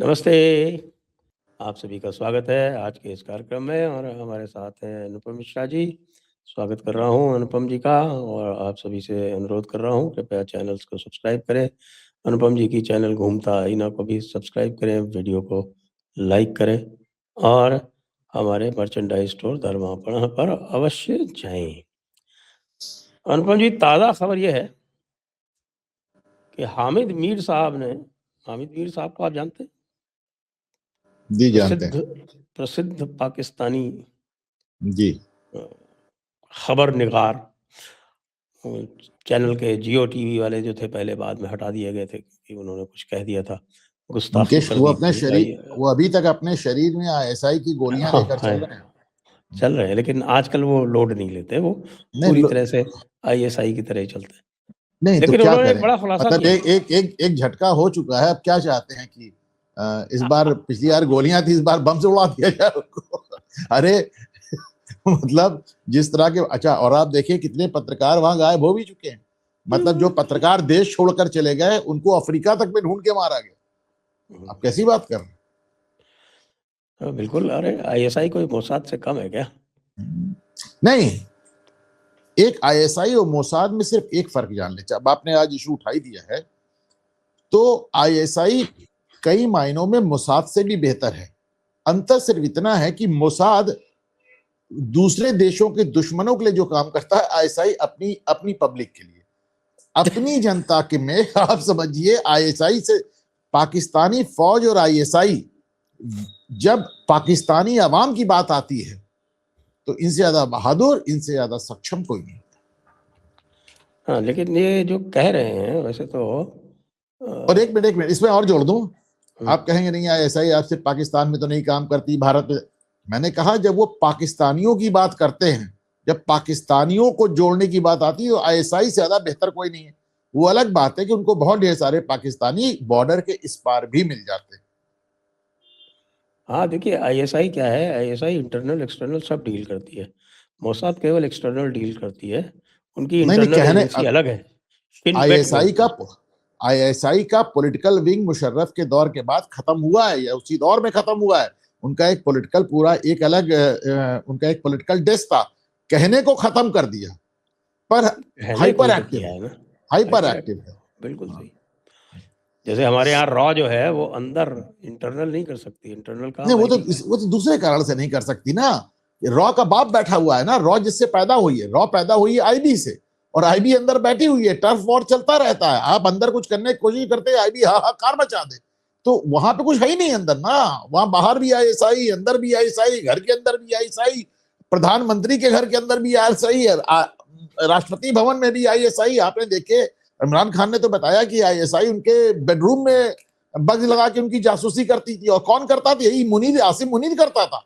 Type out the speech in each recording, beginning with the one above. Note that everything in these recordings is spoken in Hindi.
नमस्ते, आप सभी का स्वागत है आज के इस कार्यक्रम में और हमारे साथ हैं अनुपम मिश्रा जी। स्वागत कर रहा हूँ अनुपम जी का और आप सभी से अनुरोध कर रहा हूँ कृपया चैनल्स को सब्सक्राइब करें। अनुपम जी की चैनल घूमता आईना को भी सब्सक्राइब करें, वीडियो को लाइक करें और हमारे मर्चेंडाइज़ स्टोर धर्मापणा पर अवश्य जाएँ। अनुपम जी, ताज़ा खबर ये है कि हामिद मीर साहब को आप जानते हैं? जी जानते हैं। प्रसिद्ध पाकिस्तानी जी खबर निगार, चैनल के जियो टीवी वाले जो थे पहले बाद में हटा दिए गए थे क्योंकि उन्होंने कुछ कह दिया था, गुस्ताखी कर दी थी। वो अभी तक अपने शरीर में आईएसआई की गोलियां हाँ, लेकर चल रहे हैं। चल रहे हैं, लेकिन आजकल वो लोड नहीं लेते, वो पूरी तरह से आईएसआई की तरह ही चलते हैं। नहीं तो लेकिन क्या उन्होंने एक करें, बड़ा खुलासा मतलब किया। एक झटका हो चुका है। अब क्या चाहते हैं कि इस बार, पिछली बार गोलियां थी, इस बार बम से उड़ा दिया जाए उनको। अरे मतलब जिस तरह के, अच्छा, और आप देखिए कितने पत्रकार वहां गायब हो भी चुके हैं। मतलब जो पत्रकार देश छोड़कर चले गए उनको अफ्रीका तक में ढूंढ के मारा गया। आप कैसी बात कर रहे हैं? बिल्कुल, अरे आईएसआई कोई मोसाद से कम है क्या? नहीं, एक आईएसआई और मोसाद में सिर्फ एक फर्क जान ले। अब आपने आज इशू उठाई दिया है, तो आईएसआई कई मायनों में मोसाद से भी बेहतर है। अंतर सिर्फ इतना है कि मोसाद दूसरे देशों के दुश्मनों के लिए जो काम करता है, आईएसआई अपनी अपनी पब्लिक के लिए, अपनी जनता के में। आप समझिए, आईएसआई से पाकिस्तानी फौज और आईएसआई, जब पाकिस्तानी अवाम की बात आती है तो इनसे ज्यादा बहादुर, इनसे ज्यादा सक्षम कोई नहीं। हाँ, लेकिन ये जो कह रहे हैं वैसे तो और एक मिनट इसमें और जोड़ दूं। आप कहेंगे नहीं आईएसआई आप सिर्फ पाकिस्तान में तो नहीं काम करती, भारत में। मैंने कहा जब वो पाकिस्तानियों की बात करते हैं, जब पाकिस्तानियों को जोड़ने की बात आती है, तो आईएसआई से ज्यादा बेहतर कोई नहीं है। वो अलग बात है कि उनको बहुत ढेर सारे पाकिस्तानी बॉर्डर के इस पार भी मिल जाते हैं। हाँ, देखिए आईएसआई क्या है, आईएसआई इंटरनल एक्सटर्नल सब डील करती है। मोसाद केवल एक्सटर्नल डील करती है, उनकी नहीं इंटरनल कहने, एजेंसी अलग है, फिन बेट आईएसआई बोलते का हैं। आईएसआई का पॉलिटिकल विंग मुशर्रफ के दौर के बाद खत्म हुआ है, या उसी दौर में खत्म हुआ है। उनका एक पॉलिटिकल पूरा एक अलग उनका एक पॉलिटिकल डेस्क था, कहने को खत्म कर दिया, पर पहले हाइपर कोई तो एक्टिव किया है। है ना, हाइपर हाइपर एक्टिव एक्टिव, है। बिल्कुल हाँ। सही। जैसे हमारे यहाँ रॉ जो है वो अंदर इंटरनल नहीं कर सकती, इंटरनल नहीं, काम आईबी का है। वो तो दूसरे कारण से नहीं कर सकती ना। रॉ का बाप बैठा हुआ है ना, रॉ जिससे पैदा हुई है, रॉ पैदा हुई है आईबी से, और आईबी अंदर बैठी हुई है। टर्फ वॉर चलता रहता है, आप अंदर कुछ करने की कोशिश करते हैं, आईबी हाहाकार मचा दे। तो वहां पे कुछ है ही नहीं अंदर ना। वहां बाहर भी आईएसआई, अंदर भी आईएसआई, घर के अंदर भी आईएसआई, प्रधानमंत्री के घर के अंदर भी आईएसआई, राष्ट्रपति भवन में भी आईएसआई। आपने देखे, इमरान खान ने तो बताया कि आईएसआई उनके बेडरूम में बग लगा के उनकी जासूसी करती थी। और कौन करता था? यही मुनीर, आसिम मुनीर करता था।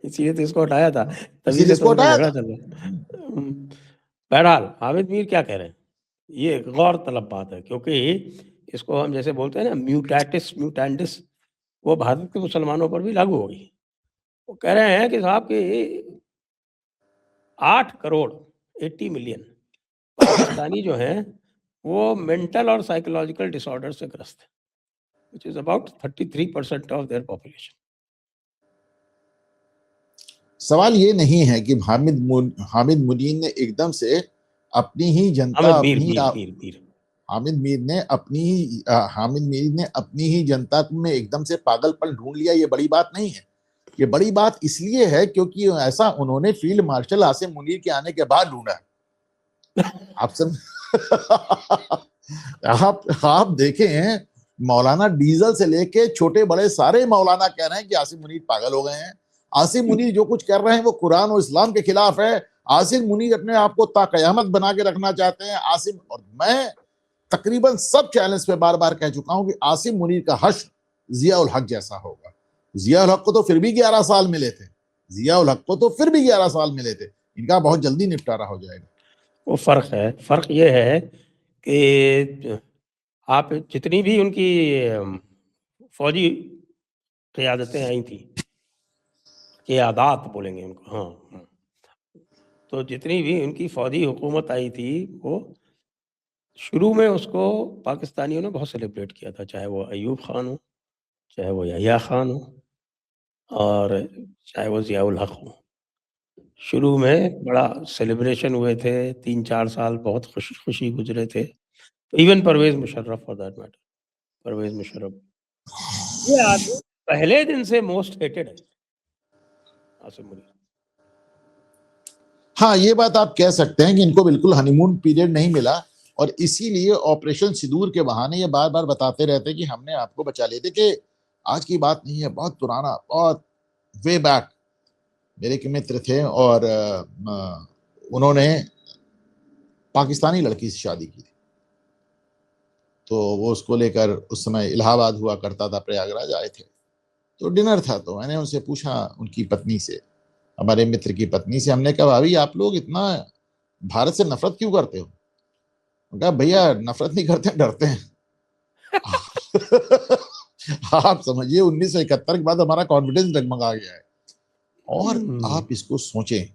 इसीलिए तो इसको हटाया था, तभी इसीलिए से तो इसको उनका हटाया झगड़ा था। चल रहा है। बहरहाल हामिद मीर क्या कह रहे हैं, ये एक गौर तलब बात है, क्योंकि इसको हम जैसे बोलते हैं ना म्यूटैटिस म्यूटेंडिस, वो भारत के मुसलमानों पर भी लागू होगी। वो कह रहे हैं कि साहब कि 8 करोड़ 80 मिलियन पाकिस्तानी जो हैं वो मेंटल और साइकोलॉजिकल डिसऑर्डर से ग्रस्त हैं, which is about 33% of their population. सवाल ये नहीं है कि हामिद मुनीर ने एकदम से अपनी ही जनता, हामिद मीर मीर मीर मीर हामिद मीर ने अपनी ही हामिद मीर ने अपनी ही जनता में एकदम से पागलपन ढूंढ लिया। ये बड़ी बात नहीं है। ये बड़ी बात इसलिए है क्योंकि ऐसा उन्होंने फील्ड मार्शल आसिम मुनीर के आने के बाद ढूंढा है। आप सब आप देखें, मौलाना डीजल से लेके छोटे बड़े सारे मौलाना कह रहे हैं कि आसिम मुनीर पागल हो गए हैं। आसिम मुनीर जो कुछ कर रहे हैं वो कुरान और इस्लाम के खिलाफ है। आसिम मुनीर अपने आप को ताकयामत बना के रखना चाहते हैं। आसिम, और मैं तकरीबन सब चैनल्स पे बार बार कह चुका हूं कि आसिम मुनीर का हश्र जिया उल हक जैसा होगा। जिया उल हक को तो फिर भी 11 साल मिले थे, जिया उल हक को तो फिर भी 11 साल मिले थे। इनका बहुत जल्दी निपटारा हो जाएगा। वो फर्क है, फर्क ये है कि आप जितनी भी उनकी फौजी क़यादतें आई थी, क़यादात बोलेंगे उनको, हाँ, तो जितनी भी उनकी फौजी हुकूमत आई थी वो शुरू में उसको पाकिस्तानियों ने बहुत सेलिब्रेट किया था, चाहे वो अयूब खान हो, चाहे वो यहिया खान हो और चाहे वो ज़ियाउल हक हो। शुरू में बड़ा सेलिब्रेशन हुए थे, 3-4 साल बहुत खुशी-खुशी गुज़रे थे। Even Pervez Musharraf for that matter, Pervez Musharraf. ये आदमी पहले दिन से मोस्ट हेटेड है, आसिम मुनीर। हाँ, ये बात आप कह सकते हैं कि इनको बिल्कुल हनीमून पीरियड नहीं मिला और इसीलिए ऑपरेशन सिंदूर के बहाने ये बार-बार बताते रहते हैं कि हमने आपको बचा लिया। देखिए, आज की बात नहीं है, बहुत पुराना, बहुत वे बैक मेरे एक मित्र थे और उन्होंने पाकिस्तानी लड़की से शादी की थी। तो वो उसको लेकर उस समय इलाहाबाद हुआ करता था, प्रयागराज आए थे। तो डिनर था, तो मैंने उनसे पूछा, उनकी पत्नी से, हमारे मित्र की पत्नी से, हमने कहा, भाभी आप लोग इतना भारत से नफरत क्यों करते हो? कहा, भैया नफरत नहीं करते, डरते हैं। आप समझिए 1971 के बाद हमारा कॉन्फिडेंस डगमगा गया है। और आप इसको सोचें,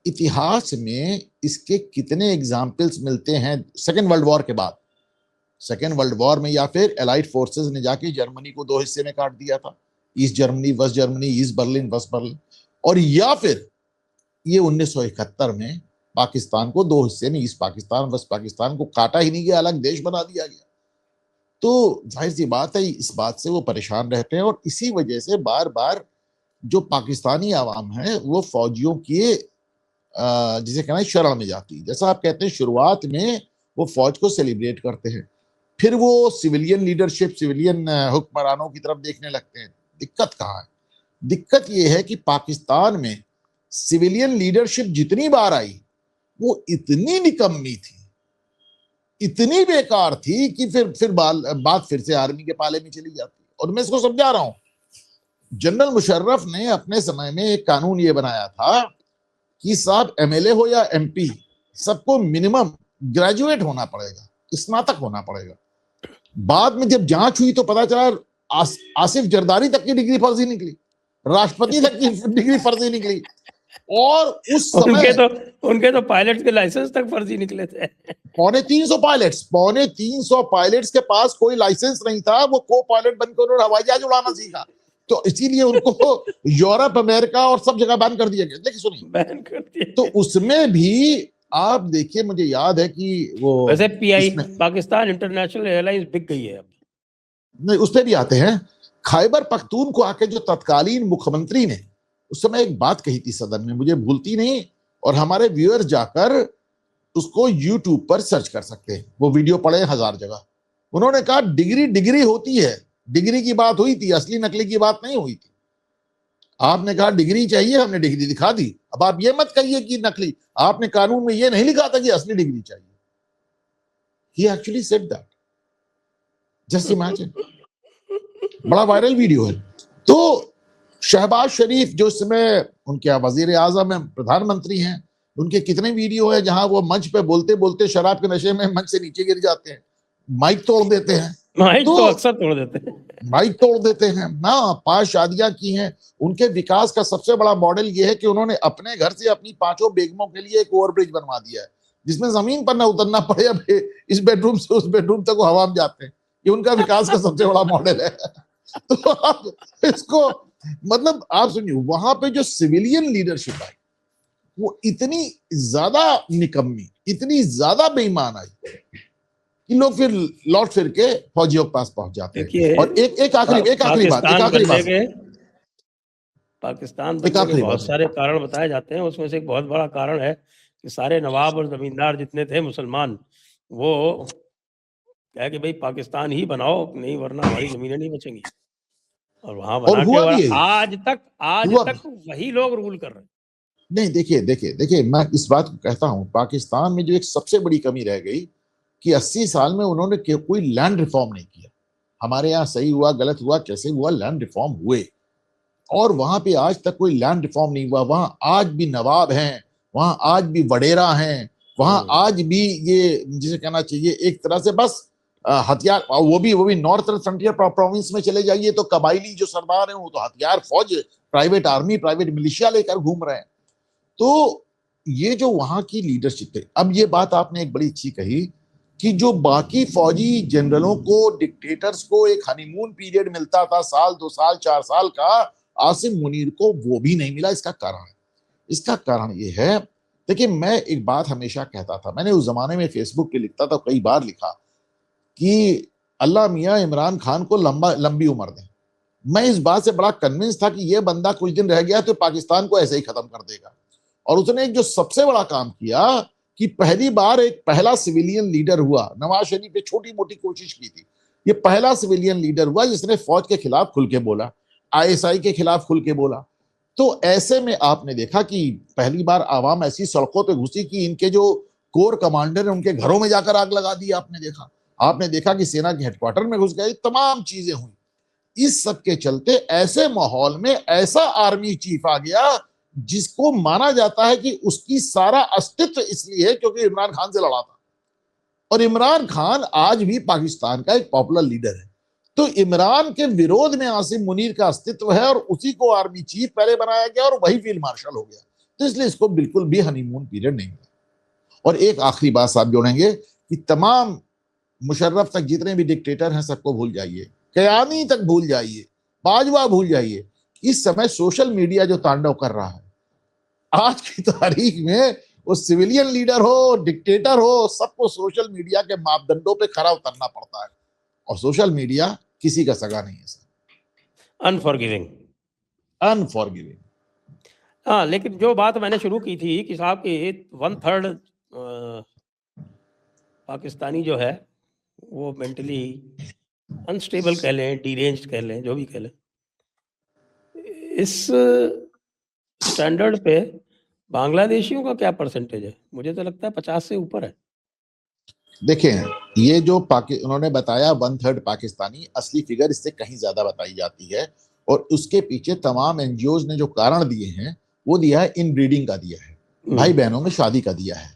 इतिहास में इसके कितने एग्जाम्पल्स मिलते हैं सेकेंड वर्ल्ड वॉर के बाद। सेकेंड वर्ल्ड वॉर में या फिर एलाइड फोर्सेस ने जाके जर्मनी को 2 हिस्से में काट दिया था, East Germany, West Germany, East Berlin, West Berlin. और या फिर ये 1971 में पाकिस्तान को 2 हिस्से में, ईस्ट पाकिस्तान, वेस्ट पाकिस्तान को काटा ही नहीं गया, अलग देश बना दिया गया। तो जाहिर सी बात है, इस बात से वो परेशान रहते हैं और इसी वजह से बार बार जो पाकिस्तानी आवाम है वो फौजियों के जिसे कहना है शरण में जाती है। जैसा आप कहते हैं, शुरुआत में वो फौज को सेलिब्रेट करते हैं, फिर वो सिविलियन लीडरशिप, सिविलियन हुक्मरानों की तरफ देखने लगते हैं। दिक्कत कहाँ है? दिक्कत ये है कि पाकिस्तान में सिविलियन लीडरशिप जितनी बार आई वो इतनी निकम्मी थी, इतनी बेकार थी कि फिर बात फिर से आर्मी के पाले में चली जाती। और मैं इसको समझा रहा हूं, जनरल मुशर्रफ ने अपने समय में एक कानून ये बनाया था कि साहब एमएलए हो या एमपी, सबको मिनिमम ग्रेजुएट होना पड़ेगा, स्नातक होना पड़ेगा। बाद में जब जांच हुई तो पता चला आसिफ जरदारी तक की डिग्री फर्जी निकली, राष्ट्रपति तक की डिग्री फर्जी निकली। और उस समय उनके तो पायलट के लाइसेंस तक फर्जी निकले थे। 350 पायलट्स के पास कोई लाइसेंस नहीं था, वो को पायलट बनकर उन्होंने हवाई जहाज उड़ाना सीखा। तो इसीलिए उनको यूरोप, अमेरिका और सब जगह बैन कर दिया गया। देखिए सुनिए, बैन कर दिया। तो उसमें भी आप देखिए, मुझे याद है कि वो वैसे पीआई पाकिस्तान इंटरनेशनल एयरलाइंस बिक गई है अब। नहीं, उस पर भी आते हैं। खैबर पख्तूनख्वा के जो तत्कालीन मुख्यमंत्री ने उस समय एक बात कही थी सदन में, मुझे भूलती नहीं, और हमारे व्यूअर्स जाकर उसको यूट्यूब पर सर्च कर सकते हैं, वो वीडियो पड़े 1000 जगह। उन्होंने कहा डिग्री डिग्री होती है, डिग्री की बात हुई थी, असली नकली की बात नहीं हुई थी। आपने कहा डिग्री चाहिए, हमने डिग्री दिखा दी। अब आप ये मत कहिए कि नकली, आपने कानून में ये नहीं लिखा था कि असली डिग्री चाहिए। He actually said that. Just imagine. बड़ा वायरल वीडियो है। तो शहबाज शरीफ जो इस समय उनके वजीर आजम है, प्रधानमंत्री हैं, उनके कितने वीडियो है जहां वो मंच पे बोलते बोलते शराब के नशे में मंच से नीचे गिर जाते हैं, माइक तोड़ देते हैं। माइक तो अक्सर तोड़ देते हैं, माइक तोड़ देते हैं ना। 5 शादियां की हैं। उनके विकास का सबसे बड़ा मॉडल ये है कि उन्होंने अपने घर से अपनी 5 बेगमों के लिए एक ओवरब्रिज बनवा दिया है, जिसमें जमीन पर ना उतरना पड़े। अब इस बेडरूम से उस बेडरूम तक वो हवा में जाते हैं। ये उनका विकास का सबसे बड़ा मॉडल है। तो आप इसको मतलब आप सुनिए, वहां पे जो सिविलियन लीडरशिप आई वो इतनी ज्यादा निकम्मी, इतनी ज्यादा बेईमान आई कि लोग फिर लौट फिर के फौजियों के पास पहुंच जाते हैं। और एक आखिरी बात, पाकिस्तान बनने के बहुत सारे कारण बताए जाते हैं, उसमें से एक बहुत बड़ा कारण है कि सारे नवाब और जमींदार जितने थे मुसलमान, वो क्या कि भाई पाकिस्तान ही बनाओ, नहीं वरना हमारी जमीनें नहीं बचेंगी। और वहां बना के आज तक वही लोग रूल कर रहे हैं। नहीं, देखिए मैं इस बात को कहता हूं, पाकिस्तान में जो एक सबसे बड़ी कमी रह गई कि 80 साल में उन्होंने कोई लैंड रिफॉर्म नहीं किया। हमारे यहाँ सही हुआ गलत हुआ कैसे हुआ, लैंड रिफॉर्म हुए, और वहां पे आज तक कोई लैंड रिफॉर्म नहीं हुआ। वहां आज भी नवाब हैं, वहां आज भी वडेरा हैं, वहां आज भी ये जिसे कहना चाहिए एक तरह से बस हथियार, वो भी नॉर्थर्न फ्रंटियर प्रोविंस में चले जाइए तो कबाइली जो सरदार हैं वो तो हथियार, फौज, प्राइवेट आर्मी, प्राइवेट मिलिशिया लेकर घूम रहे हैं। तो ये जो वहां की लीडरशिप है, अब ये बात आपने एक बड़ी अच्छी कही कि जो बाकी फौजी जनरलों को, डिक्टेटर्स को एक हनीमून पीरियड मिलता था, साल 2 साल 4 साल का, आसिम मुनीर को वो भी नहीं मिला। इसका कारण ये है, देखिए मैं एक बात हमेशा कहता था, मैंने उस जमाने में फेसबुक पे लिखता था, कई बार लिखा कि अल्लाह मियां इमरान खान को लंबी उम्र दें। मैं इस बात से बड़ा कन्विंस था कि यह बंदा कुछ दिन रह गया तो पाकिस्तान को ऐसे ही खत्म कर देगा। और उसने एक जो सबसे बड़ा काम किया कि पहली बार एक पहला सिविलियन लीडर हुआ, नवाज शरीफ ने छोटी मोटी कोशिश की थी, ये पहला सिविलियन लीडर हुआ जिसने फौज के खिलाफ खुल के बोला, आईएसआई के खिलाफ खुल के बोला। तो ऐसे में आपने देखा कि पहली बार आवाम ऐसी सड़कों पे घुसी कि इनके जो कोर कमांडर है उनके घरों में जाकर आग लगा दी। आपने देखा कि सेना के हेडक्वार्टर में घुस गए, तमाम चीजें हुई। इस सब के चलते ऐसे माहौल में ऐसा आर्मी चीफ आ गया जिसको माना जाता है कि उसकी सारा अस्तित्व इसलिए है क्योंकि इमरान खान से लड़ा था, और इमरान खान आज भी पाकिस्तान का एक पॉपुलर लीडर है। तो इमरान के विरोध में आसिम मुनीर का अस्तित्व है और उसी को आर्मी चीफ पहले बनाया गया और वही फील्ड मार्शल हो गया। तो इसलिए इसको बिल्कुल भी हनीमून पीरियड नहीं मिला। और एक आखिरी बात साहब जोड़ेंगे कि तमाम मुशर्रफ तक जितने भी डिक्टेटर हैं सबको भूल जाइए, कयानी तक भूल जाइए, बाजवा भूल जाइए। इस समय सोशल मीडिया जो तांडव कर रहा है आज की तारीख में, वो सिविलियन लीडर हो, डिक्टेटर हो, सबको सोशल मीडिया के मापदंडों पे खरा उतरना पड़ता है। और सोशल मीडिया किसी का सगा नहीं है सर, अनफॉरगिविंग। हाँ, लेकिन जो बात मैंने शुरू की थी कि साहब की 1/3 पाकिस्तानी जो है वो मेंटली अनस्टेबल कह लें, डिरेंज्ड कह लें, जो भी कह लें, इस स्टैंडर्ड पे बांग्लादेशियों का क्या परसेंटेज है? मुझे तो लगता है 50 से ऊपर है। देखें, ये जो उन्होंने बताया 1/3 पाकिस्तानी, असली फिगर इससे कहीं ज्यादा बताई जाती है। और उसके पीछे तमाम एनजीओज ने जो कारण दिए हैं वो दिया है, इनब्रीडिंग का दिया है, भाई बहनों में शादी का दिया है।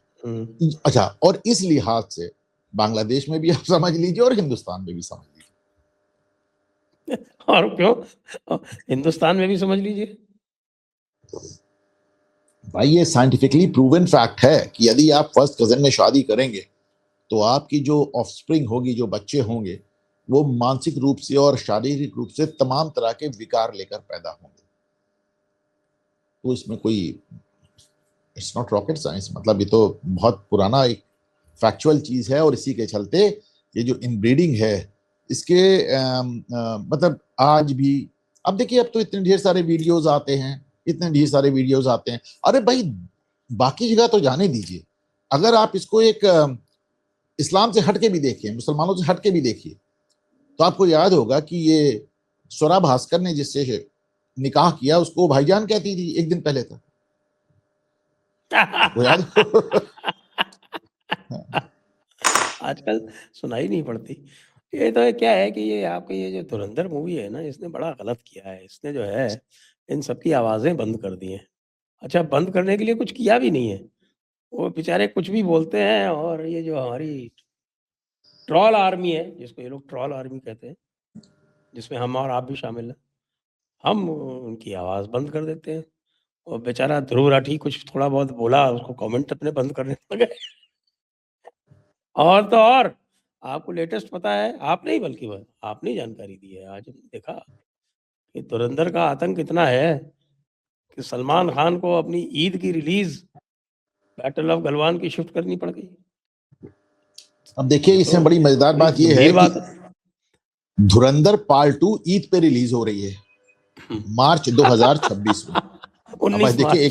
अच्छा, और इस लिहाज से बांग्लादेश में भी आप समझ लीजिए और हिंदुस्तान में भी समझ लीजिए। और क्यों हिंदुस्तान में भी समझ लीजिए भाई, ये साइंटिफिकली प्रूवन फैक्ट है कि यदि आप फर्स्ट कजन में शादी करेंगे तो आपकी जो ऑफस्प्रिंग होगी, जो बच्चे होंगे, वो मानसिक रूप से और शारीरिक रूप से तमाम तरह के विकार लेकर पैदा होंगे। तो इसमें कोई, इट्स नॉट रॉकेट साइंस, मतलब ये तो बहुत पुराना एक फैक्चुअल चीज है। और इसी के चलते ये जो इनब्रीडिंग है इसके मतलब आज भी, अब देखिए, अब तो इतने ढेर सारे वीडियोज आते हैं, अरे भाई बाकी जगह तो जाने दीजिए, अगर आप इसको एक इस्लाम से हटके भी देखिए, मुसलमानों से हटके भी देखिए, तो आपको याद होगा कि ये स्वरा भास्कर ने जिससे निकाह किया उसको भाईजान कहती थी एक दिन पहले तक, वो याद आजकल सुनाई नहीं पड़ती। ये तो क्या है कि ये आपकी ये जो धुरंधर मूवी है ना, इसने बड़ा गलत किया है। इसने जो है इन सबकी आवाजें बंद कर दी हैं। अच्छा, बंद करने के लिए कुछ किया भी नहीं है, वो बेचारे कुछ भी बोलते हैं। और ये जो हमारी ट्रोल आर्मी है, जिसको ये लोग ट्रोल आर्मी कहते हैं, जिसमें हम और आप भी शामिल हैं, हम उनकी आवाज़ बंद कर देते हैं। और बेचारा ध्रुव राठी कुछ थोड़ा बहुत बोला, उसको कमेंट अपने बंद करने लगे। और तो और आपको लेटेस्ट पता है, आपने ही बल्कि आपने ही जानकारी दी है, आज हमने देखा कि धुरंधर का आतंक इतना है कि सलमान खान को अपनी ईद की रिलीज बैटल ऑफ गलवान की शिफ्ट करनी पड़ गई। अब देखिए, इसमें बड़ी मजेदार बात यह है कि धुरंधर पार्ट 2 ईद पे रिलीज हो रही है मार्च 2026 में। अब देखिए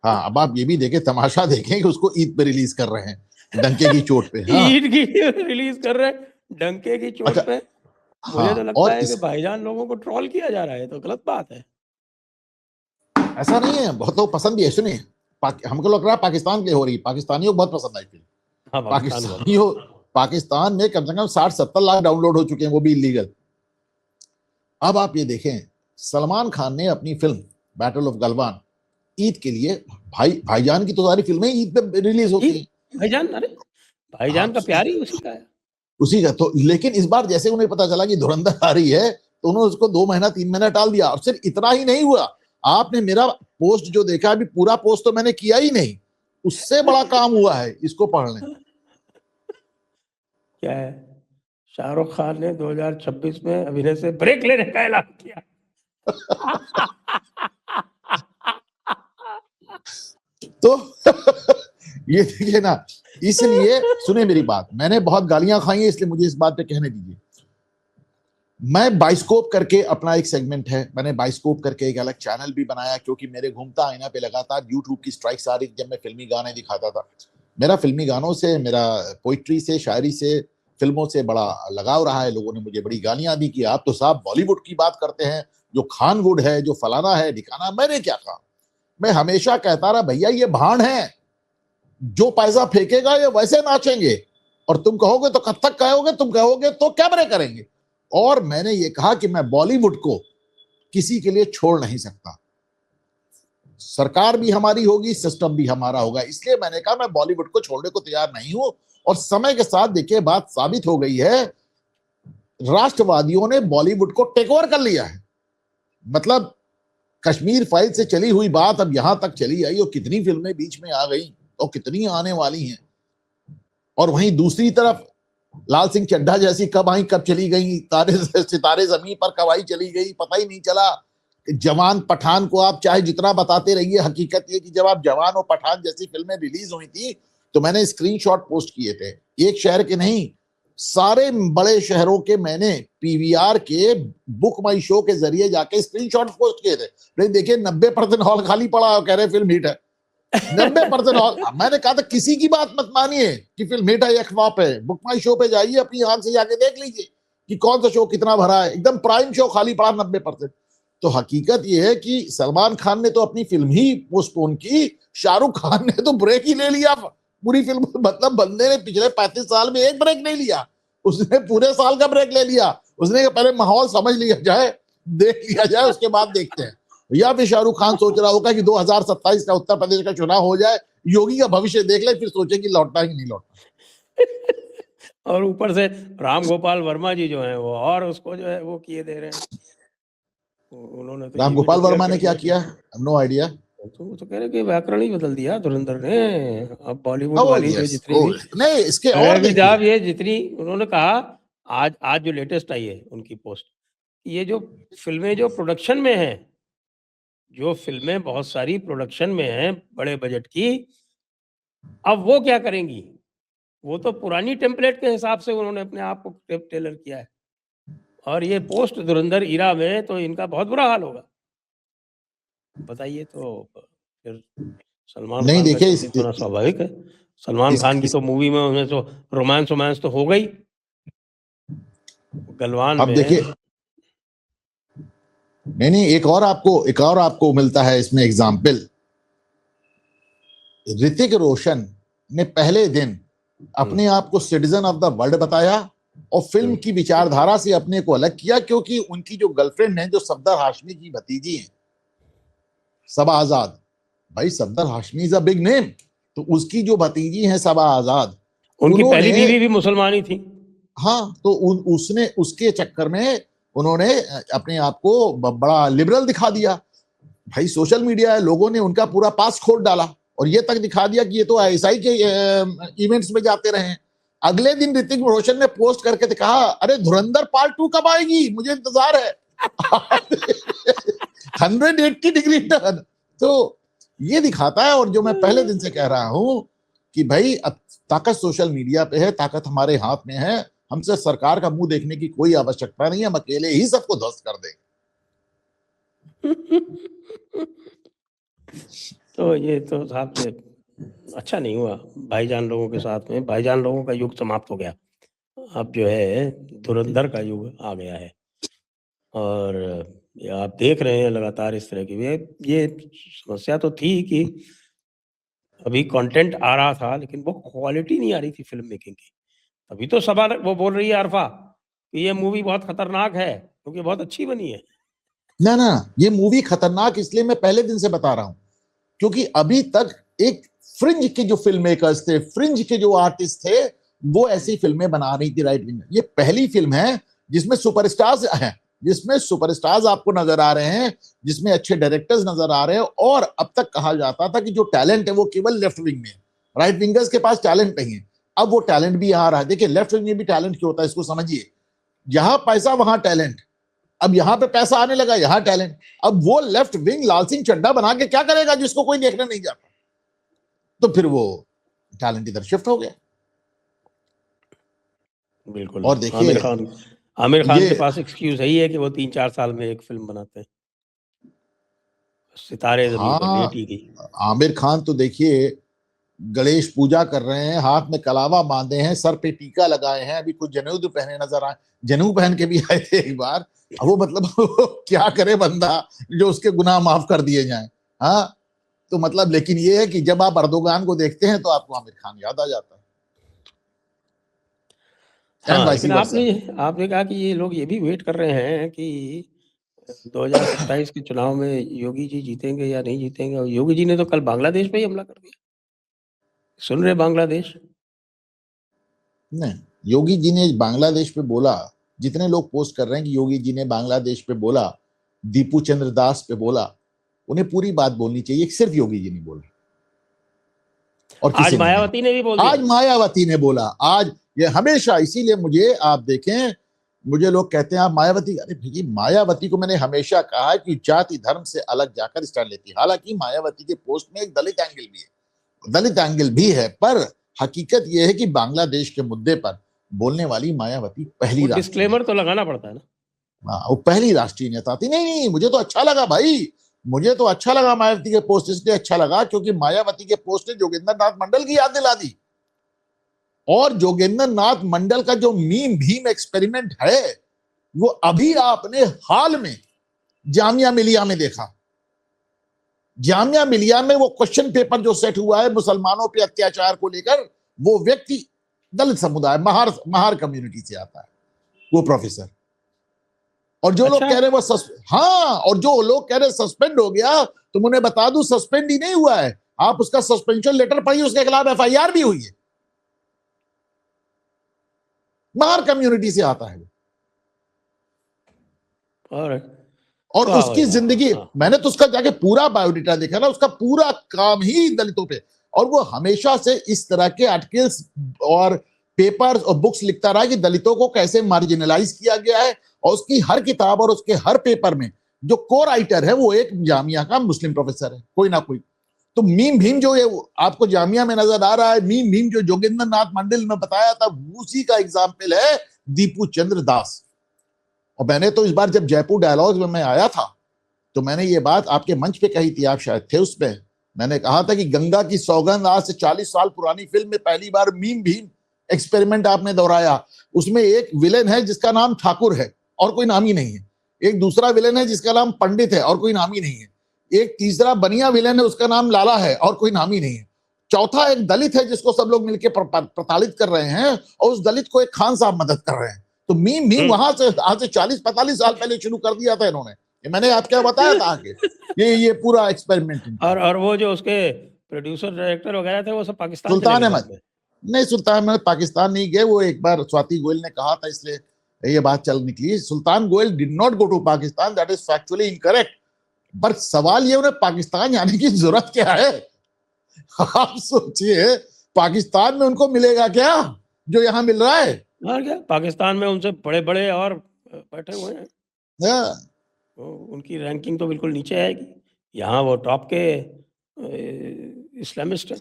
हाँ, अब आप ये भी देखें, तमाशा देखें कि उसको ईद पे रिलीज कर रहे हैं, डंके की चोट पे। हाँ, ईद की रिलीज कर रहे हैं डंके की चोट पे। मुझे तो लगता है कि भाईजान लोगों को ट्रोल किया जा रहा है, तो गलत बात है। ऐसा नहीं है, बहुत लोग पसंद भी है। सुनिए, हमको लग रहा है पाकिस्तान के हो रही है, पाकिस्तानियों को बहुत पसंद आई फिल्म। पाकिस्तान में कम से कम 60-70 लाख डाउनलोड हो चुके हैं, वो भी इलीगल। अब आप ये देखें, सलमान खान ने अपनी film battle of Galwan Eid के लिए, भाईजान की तो सारी फिल्में ईद पे रिलीज होती है। भाईजान, अरे भाईजान का प्यार ही उसी का है, उसी का तो। लेकिन इस बार जैसे उन्हें पता चला कि धुरंधर आ रही है तो उन्होंने उसको 2 महीना 3 महीना टाल दिया। और सिर्फ इतना ही नहीं हुआ, आपने मेरा पोस्ट जो देखा, अभी पूरा पोस्ट तो मैंने किया ही नहीं, उससे बड़ा काम हुआ है, इसको पढ़ लें। क्या है, शाहरुख खान ने 2026 में अभिनय से ब्रेक लेने का ऐलान किया। तो ये देखिए ना, इसलिए सुने मेरी बात, मैंने बहुत गालियां खाई हैं, इसलिए मुझे इस बात पे कहने दीजिए। मैं बाइस्कोप करके अपना एक सेगमेंट है, मैंने बाइस्कोप करके एक अलग चैनल भी बनाया, क्योंकि मेरे घूमता आईना पे लगातार यूट्यूब की स्ट्राइक्स आ रही थी जब मैं फिल्मी गाने दिखाता था। मेरा फिल्मी गानों से, मेरा पोइट्री से, शायरी से, फिल्मों से बड़ा लगाव रहा है। लोगों ने मुझे बड़ी गालियां दी कि आप तो साहब बॉलीवुड की बात करते हैं, जो खानवुड है, जो फलाना है ढिकाना। मैंने क्या कहा? मैं हमेशा कहता रहा, भैया ये भाण है, जो पैसा फेंकेगा ये वैसे नाचेंगे, और तुम कहोगे तो कथक कहोगे, तुम कहोगे तो कैबरे करेंगे। और मैंने ये कहा कि मैं बॉलीवुड को किसी के लिए छोड़ नहीं सकता। सरकार भी हमारी होगी, सिस्टम भी हमारा होगा, इसलिए मैंने कहा मैं बॉलीवुड को छोड़ने को तैयार नहीं हूं। और समय के साथ देखिए बात साबित हो गई है, राष्ट्रवादियों ने बॉलीवुड को टेक ओवर कर लिया है। मतलब कश्मीर फाइल से चली हुई बात अब यहां तक चली आई, और कितनी फिल्में बीच में आ गई और कितनी आने वाली हैं। और वहीं दूसरी तरफ लाल सिंह चड्ढा जैसी कब आई कब चली गई, तारे सितारे जमीन पर कब आई चली गई, पता ही नहीं चला। जवान पठान को आप चाहे जितना बताते रहिए, हकीकत ये कि जब आप जवान और पठान जैसी फिल्में रिलीज हुई थी तो मैंने स्क्रीनशॉट पोस्ट किए थे, एक शहर के नहीं, सारे बड़े शहरों के मैंने पीवीआर के बुक माई शो के जरिए जाके स्क्रीनशॉट पोस्ट किए थे। नहीं देखिए 90% हॉल खाली पड़ा, कह रहे फिल्म हिट है। 90% हॉल। मैंने कहा था किसी की बात मत मानिए कि फिल्म हिट है या फ्लॉप है, बुक माई शो पे जाइए, अपनी आंख से जाके देख लीजिए कि कौन सा शो कितना भरा है। एकदम प्राइम शो खाली पड़ा 90%। तो हकीकत यह है कि सलमान खान ने तो अपनी फिल्म ही पोस्टपोन की, शाहरुख खान ने तो ब्रेक ही ले लिया पूरी फिल्म। मतलब बंदे ने पिछले 35 साल में एक ब्रेक नहीं लिया, उसने पूरे साल का ब्रेक ले लिया। उसने पहले माहौल समझ लिया जाए, देख लिया जाए, उसके बाद देखते हैं। या फिर शाहरुख खान सोच रहा होगा कि 2027 का उत्तर प्रदेश का चुनाव हो जाए, योगी का भविष्य देख ले, फिर सोचे कि लौटना है कि नहीं लौटना। और ऊपर से राम गोपाल वर्मा जी जो हैं वो और उसको जो है वो किए दे रहे हैं। उन्होंने तो राम गोपाल वर्मा ने क्या किया? No idea. तो कह रहे कि व्याकरण ही बदल दिया धुरंधर ने। अब बॉलीवुड वाली जो जितनी भी नहीं, इसके और साहब ये जितनी उन्होंने कहा, आज जो लेटेस्ट आई है उनकी पोस्ट, ये जो फिल्में जो प्रोडक्शन में हैं, जो फिल्में बहुत सारी प्रोडक्शन में हैं बड़े बजट की, अब वो क्या करेंगी? वो तो पुरानी टेम्पलेट के हिसाब से उन्होंने अपने आप को टेलर किया है। और ये पोस्ट धुरंधर इरा में तो इनका बहुत बुरा हाल होगा। बताइए, तो फिर सलमान नहीं खान का देखिए, चिंतित होना स्वाभाविक है। सलमान खान की तो मूवी में उनमें तो रोमांस तो हो गई गलवान अब में। देखिए, नहीं, एक और आपको मिलता है इसमें एग्जाम्पल। ऋतिक रोशन ने पहले दिन अपने आप को सिटीजन ऑफ द वर्ल्ड बताया और फिल्म की विचारधारा से अपने को अलग किया, क्योंकि उनकी जो गर्लफ्रेंड है, जो सफदर हाशमी की भतीजी है, सबा आजाद। भाई Safdar Hashmi is a big name, तो उसकी जो भतीजी है सबा आजाद, उनकी पहली बीवी भी मुसलमान ही थी। हाँ, तो उसने उसके चक्कर में उन्होंने अपने आप को बड़ा लिबरल दिखा दिया। भाई सोशल मीडिया है, लोगों ने उनका पूरा पास खोल डाला और ये तक दिखा दिया कि ये तो आईएसआई के इवेंट्स में जाते रहे हैं। अगले दिन ऋतिक रोशन ने पोस्ट करके कहा, अरे धुरंधर पार्ट 2 कब आएगी, मुझे इंतजार है। 180 डिग्री टर्न। तो ये दिखाता है, और जो मैं पहले दिन से कह रहा हूं कि भाई अब ताकत सोशल मीडिया पे है, ताकत हमारे हाथ में है, हमसे सरकार का मुंह देखने की कोई आवश्यकता नहीं है, हम अकेले ही सबको ध्वस्त कर देंगे। तो ये तो साहब से अच्छा नहीं हुआ भाईजान लोगों के साथ में। भाईजान लोगों का युग समाप्त हो गया, अब जो है धुरंधर का युग आ गया है। और ये आप देख रहे हैं लगातार इस तरह की ये समस्या तो थी कि अभी कंटेंट आ रहा था, लेकिन वो क्वालिटी नहीं आ रही थी फिल्म मेकिंग की। अभी तो सबा वो बोल रही है अरफा कि ये मूवी बहुत खतरनाक है क्योंकि बहुत अच्छी बनी है। ना, ये मूवी खतरनाक इसलिए मैं पहले दिन से बता रहा हूं, क्योंकि अभी तक एक फ्रिंज के जो फिल्म मेकर्स थे, फ्रिंज के जो आर्टिस्ट थे, वो ऐसी फिल्में बना रही थी राइट विंग। ये पहली फिल्म है जिसमें सुपरस्टार्स हैं, जिसमें सुपरस्टार्स आपको नजर आ रहे हैं, जिसमें अच्छे डायरेक्टर्स नजर आ रहे हैं। और अब तक कहा जाता था कि जो टैलेंट है वो केवल लेफ्ट विंग में है, राइट विंगर्स के पास टैलेंट नहीं है। अब वो टैलेंट भी यहाँ आ रहा है। देखिए लेफ्ट विंग में भी टैलेंट क्यों होता है इसको समझिए, यहां पैसा वहां टैलेंट, अब यहां पे पैसा आने लगा यहां टैलेंट। अब वो लेफ्ट विंग लाल सिंह चड्ढा बना के क्या करेगा जिसको कोई देखने नहीं जाता, तो फिर वो टैलेंट इधर शिफ्ट हो गया। बिल्कुल। और देखिए आमिर खान ये के पास एक्सक्यूज यही है कि वो 3-4 साल में एक फिल्म बनाते हैं। सितारे जमीन पर हाँ, लेट ही गई। आमिर खान तो देखिए गणेश पूजा कर रहे हैं, हाथ में कलावा बांधे हैं, सर पे टीका लगाए हैं, अभी कुछ जनेऊ पहने नजर आए, जनेऊ पहन के भी आए थे एक बार। अब वो मतलब क्या करे बंदा जो उसके गुनाह माफ कर दिए जाएं। हाँ, तो मतलब लेकिन ये है कि जब आप अर्दोगान को देखते हैं तो आपको आमिर खान याद आ जाता है, एंड हाँ, वाइस लेकिन वर्सा। आपने कहा कि ये लोग ये भी वेट कर रहे हैं कि 2027 के चुनाव में योगी जी जीतेंगे या नहीं जीतेंगे, और योगी जी ने तो कल बांग्लादेश पे ही हमला कर दिया। सुन रहे बांग्लादेश? नहीं, योगी जी ने बांग्लादेश पे बोला, जितने लोग पोस्ट कर रहे हैं कि योगी जी ने बांग्लादेश पे बोला, दीपू चंद्र दास पे बोला, उन्हें पूरी बात बोलनी चाहिए, सिर्फ योगी जी नहीं बोले और आज किसी ने नहीं। मायावती ने भी बोल दिया। आज मायावती ने बोला, आज ये हमेशा, इसीलिए मुझे आप देखें, मुझे लोग कहते हैं आप मायावती, अरे भैया मायावती को मैंने हमेशा कहा है कि जाति धर्म से अलग जाकर स्टैंड लेती है। हालांकि मायावती के पोस्ट में एक दलित एंगल भी है, दलित एंगल भी है, पर हकीकत यह है कि बांग्लादेश के मुद्दे पर बोलने वाली मायावती पहली वो राष्ट्रीय, डिस्क्लेमर तो लगाना पड़ता है ना। वो पहली राष्ट्रीय नेता थी। नहीं नहीं, मुझे तो अच्छा लगा भाई, मुझे तो अच्छा लगा मायावती के पोस्ट, इसलिए अच्छा लगा क्योंकि मायावती के पोस्ट ने जोगिंदर नाथ मंडल की याद दिला दी। और जोगिंदर नाथ मंडल का जो मीम भीम एक्सपेरिमेंट है वो अभी आपने हाल में जामिया मिलिया में देखा। जामिया मिलिया में वो क्वेश्चन पेपर जो सेट हुआ है मुसलमानों पे अत्याचार को लेकर, वो व्यक्ति दलित समुदाय महार कम्युनिटी से आता है, वो प्रोफेसर। और जो लोग अच्छा। कह रहे हैं वो हाँ, और जो लोग कह रहे हैं सस्पेंड हो गया, तो उन्हें बता दूं सस्पेंड ही नहीं हुआ है, आप उसका सस्पेंशन लेटर पढ़िए, उसके खिलाफ एफआईआर भी हुई है। महार कम्युनिटी से आता है और उसकी जिंदगी, मैंने तो उसका जाके पूरा बायोडेटा देखा ना, उसका पूरा काम ही दलितों पे, और वो हमेशा से इस तरह के आर्टिकल्स और पेपर्स और बुक्स लिखता रहा कि दलितों को कैसे मार्जिनलाइज किया गया है। और उसकी हर किताब और उसके हर पेपर में जो को राइटर है वो एक जामिया का मुस्लिम प्रोफेसर है, कोई ना कोई। तो मीम भीम जो ये आपको जामिया में नजर आ रहा है, मीम भीम जो जोगिंदर नाथ मंडल ने बताया था, उसी का एग्जाम्पल है दीपू चंद्र दास। और मैंने तो इस बार जब जयपुर डायलॉग में मैं आया था तो मैंने ये बात आपके मंच पे कही थी, आप शायद थे उसमें। मैंने कहा था कि गंगा की सौगंध आज से 40 साल पुरानी फिल्म में पहली बार मीम भीम एक्सपेरिमेंट आपने दोहराया। उसमें एक विलेन है जिसका नाम ठाकुर है और कोई नाम ही नहीं है, एक दूसरा विलेन है जिसका नाम पंडित है और कोई नाम ही नहीं है, एक तीसरा बनिया विलेन है उसका नाम लाला है और कोई नाम ही नहीं है, चौथा एक दलित है जिसको सब लोग मिलकर प्रताड़ित कर रहे हैं और उस दलित को एक खान साहब मदद कर रहे हैं। तो मीम भीम वहां से आज से 40-45 साल पहले शुरू कर दिया था इन्होंने। मैंने आप क्या बताया था आगे, ये पूरा एक्सपेरिमेंट। और वो जो उसके प्रोड्यूसर डायरेक्टर वगैरह थे वो सब पाकिस्तान सुल्तान अहमद, नहीं सुल्तान अहमद पाकिस्तान नहीं गए, वो एक बार स्वाति गोयल ने कहा था इसलिए ये बात चल निकली। Sultan Goyal did not go to Pakistan, that is factually incorrect. पर सवाल ये, उन्हें पाकिस्तान जाने की जरूरत क्या है? आप सोचिए पाकिस्तान में उनको मिलेगा क्या जो यहाँ मिल रहा है? और क्या, पाकिस्तान में उनसे बड़े बड़े और बैठे हुए हैं, उनकी रैंकिंग तो बिल्कुल नीचे आएगी। यहाँ वो टॉप के इस्लामिस्ट हैं।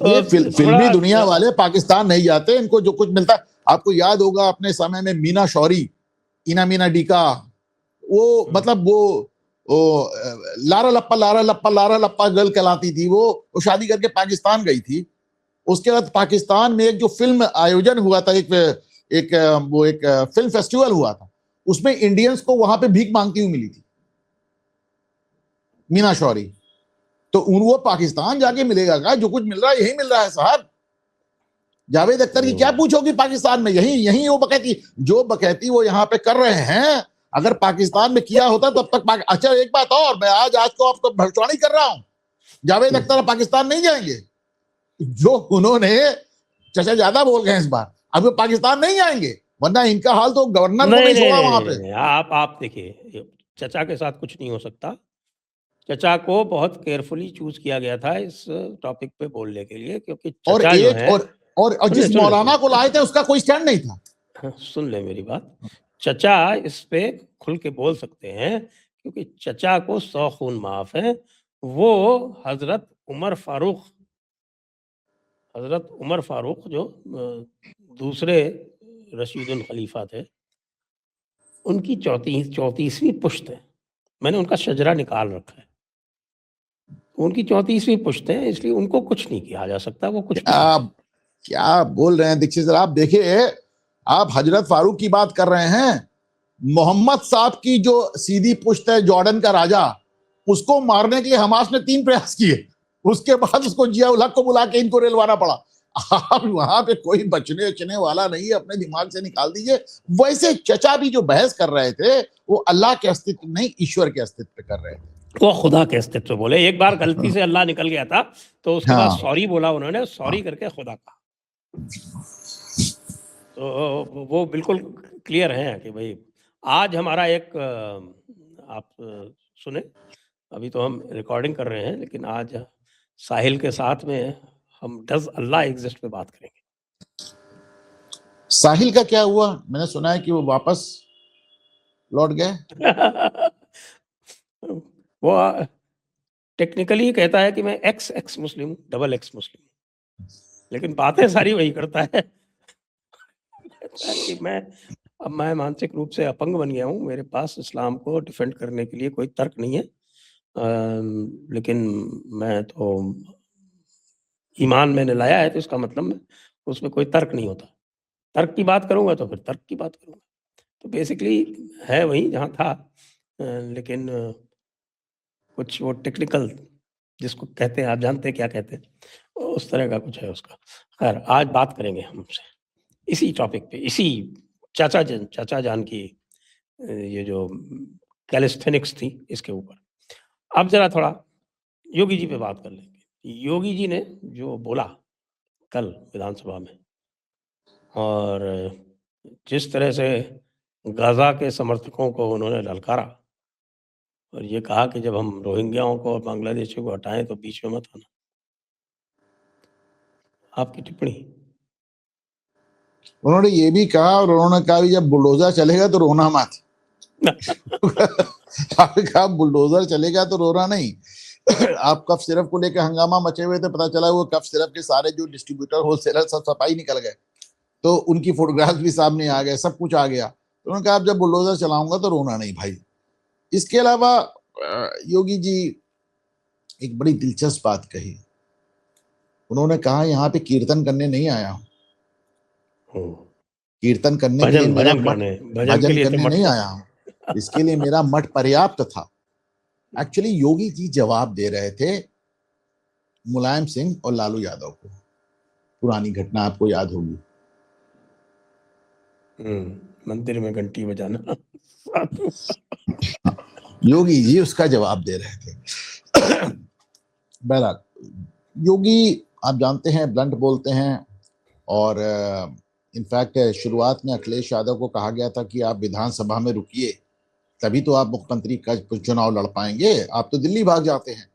ये फिल्मी दुनिया वाले पाकिस्तान नहीं जाते, इनको जो कुछ मिलता है। आपको याद होगा अपने समय में मीना शौरी, इना मीना डीका, वो मतलब वो लारा लप्पा गर्ल कहलाती थी, वो शादी करके पाकिस्तान गई थी। उसके बाद पाकिस्तान में एक जो फिल्म आयोजन हुआ था, एक फिल्म फेस्टिवल हुआ था, उसमें इंडियंस को वहां पे भीख मांगती हुई मिली थी मीना शौरी। तो वो पाकिस्तान जाके मिलेगा क्या? जो कुछ मिल रहा है यही मिल रहा है साहब। जावेद अख्तर की क्या पूछोगी पाकिस्तान में? यही वो बकैती, जो बकैती वो यहाँ पे कर रहे हैं, अगर पाकिस्तान में किया होता तब तक अच्छा एक बात और, मैं आज को आपको भविष्यवाणी कर रहा हूं, जावेद अख्तर पाकिस्तान नहीं जाएंगे। जो उन्होंने चचा ज्यादा बोल गए इस बार, अब वो पाकिस्तान नहीं जाएंगे, वरना इनका हाल तो गवर्नर को नहीं छोड़ा वहां पे। आप देखिए, चचा के साथ कुछ नहीं हो सकता। चचा को बहुत केयरफुली चूज किया गया था इस टॉपिक पे बोलने के लिए, क्योंकि और चचा जो एक है, और जिस सुन ले मौलाना को लाए थे उसका कोई स्टैंड नहीं था। सुन ले मेरी बात। चचा इस पे खुल के बोल सकते हैं क्योंकि चचा को 100 खून माफ है। वो हजरत उमर फारूक जो दूसरे रशीदुल खलीफा थे, उनकी 34वीं पुश्त है। मैंने उनका शजरा निकाल रखा है। उनकी 34वीं पुश्त है, इसलिए उनको कुछ नहीं किया जा सकता। वो कुछ भी आप क्या बोल रहे हैं दीक्षित सर? आप देखिए, आप हजरत फारूक की बात कर रहे हैं। मोहम्मद साहब की जो सीधी पुश्त है, जॉर्डन का राजा, उसको मारने के लिए हमास ने 3 प्रयास किए। उसके बाद उसको जियाउल हक को बुला के इनको रेलवाना पड़ा। आप वहां पे कोई बचने उचने वाला नहीं है, अपने दिमाग से निकाल दीजिए। वैसे चचा भी जो बहस कर रहे थे वो अल्लाह के अस्तित्व नहीं, ईश्वर के अस्तित्व पे कर रहे थे। वो खुदा के अस्तित्व बोले। एक बार गलती से अल्लाह निकल गया था, तो उसके बाद हाँ, सॉरी बोला उन्होंने, सॉरी करके खुदा कहा। तो वो बिल्कुल क्लियर है कि भाई आज हमारा एक आप सुने, अभी तो हम रिकॉर्डिंग कर रहे हैं, लेकिन आज साहिल के साथ में हम डज अल्लाह एग्जिस्ट पे बात करेंगे। साहिल का क्या हुआ? मैंने सुना है कि वो वापस लौट गए। वो टेक्निकली कहता है कि मैं एक्स मुस्लिम हूँ, डबल एक्स मुस्लिम हूँ, लेकिन बातें सारी वही करता है। कहता है कि मैं मानसिक रूप से अपंग बन गया हूँ, मेरे पास इस्लाम को डिफेंड करने के लिए कोई तर्क नहीं है। लेकिन मैं तो ईमान मैंने लाया है, तो इसका मतलब मैं उसमें कोई तर्क नहीं होता। तर्क की बात करूँगा तो फिर तर्क की बात करूँगा। तो बेसिकली है वही जहाँ था, लेकिन कुछ वो टेक्निकल जिसको कहते हैं, आप जानते हैं क्या कहते हैं, उस तरह का कुछ है उसका। खैर आज बात करेंगे हम उनसे इसी टॉपिक पे, इसी चाचा जान की ये जो कैलिस्थेनिक्स थी इसके ऊपर। अब जरा थोड़ा योगी जी पे बात कर लेंगे। योगी जी ने जो बोला कल विधानसभा में, और जिस तरह से गाजा के समर्थकों को उन्होंने ललकारा और ये कहा कि जब हम रोहिंग्याओं को और बांग्लादेशियों को हटाएं तो बीच में मत आना। आपकी टिप्पणी? उन्होंने ये भी कहा, और उन्होंने कहा कि जब बुलडोजर चलेगा तो रोना मत। आपने कहा बुलडोजर चलेगा तो रोना नहीं। आप कफ सिरप को लेकर हंगामा मचे हुए थे, पता चला वो कफ सिरप के सारे जो डिस्ट्रीब्यूटर होलसेलर सब सफाई निकल गए, तो उनकी फोटोग्राफ भी सामने आ गए, सब कुछ आ गया। तो उन्होंने कहा अब जब बुलडोजर चलाऊंगा तो रोना नहीं भाई। इसके अलावा योगी जी एक बड़ी दिलचस्प बात कही। उन्होंने कहा यहाँ पे कीर्तन करने नहीं आया हूँ, कीर्तन करने के लिए मेरा मठ, भजन करने नहीं आया हूँ, इसके लिए मेरा मठ पर्याप्त था। एक्चुअली योगी जी जवाब दे रहे थे मुलायम सिंह और लालू यादव को। पुरानी घटना आपको याद होगी, मंदिर में घंटी बजाना। योगी जी उसका जवाब दे रहे थे। बहरहाल योगी आप जानते हैं ब्लंट बोलते हैं, और इनफैक्ट शुरुआत में अखिलेश यादव को कहा गया था कि आप विधानसभा में रुकिए, तभी तो आप मुख्यमंत्री का चुनाव लड़ पाएंगे, आप तो दिल्ली भाग जाते हैं।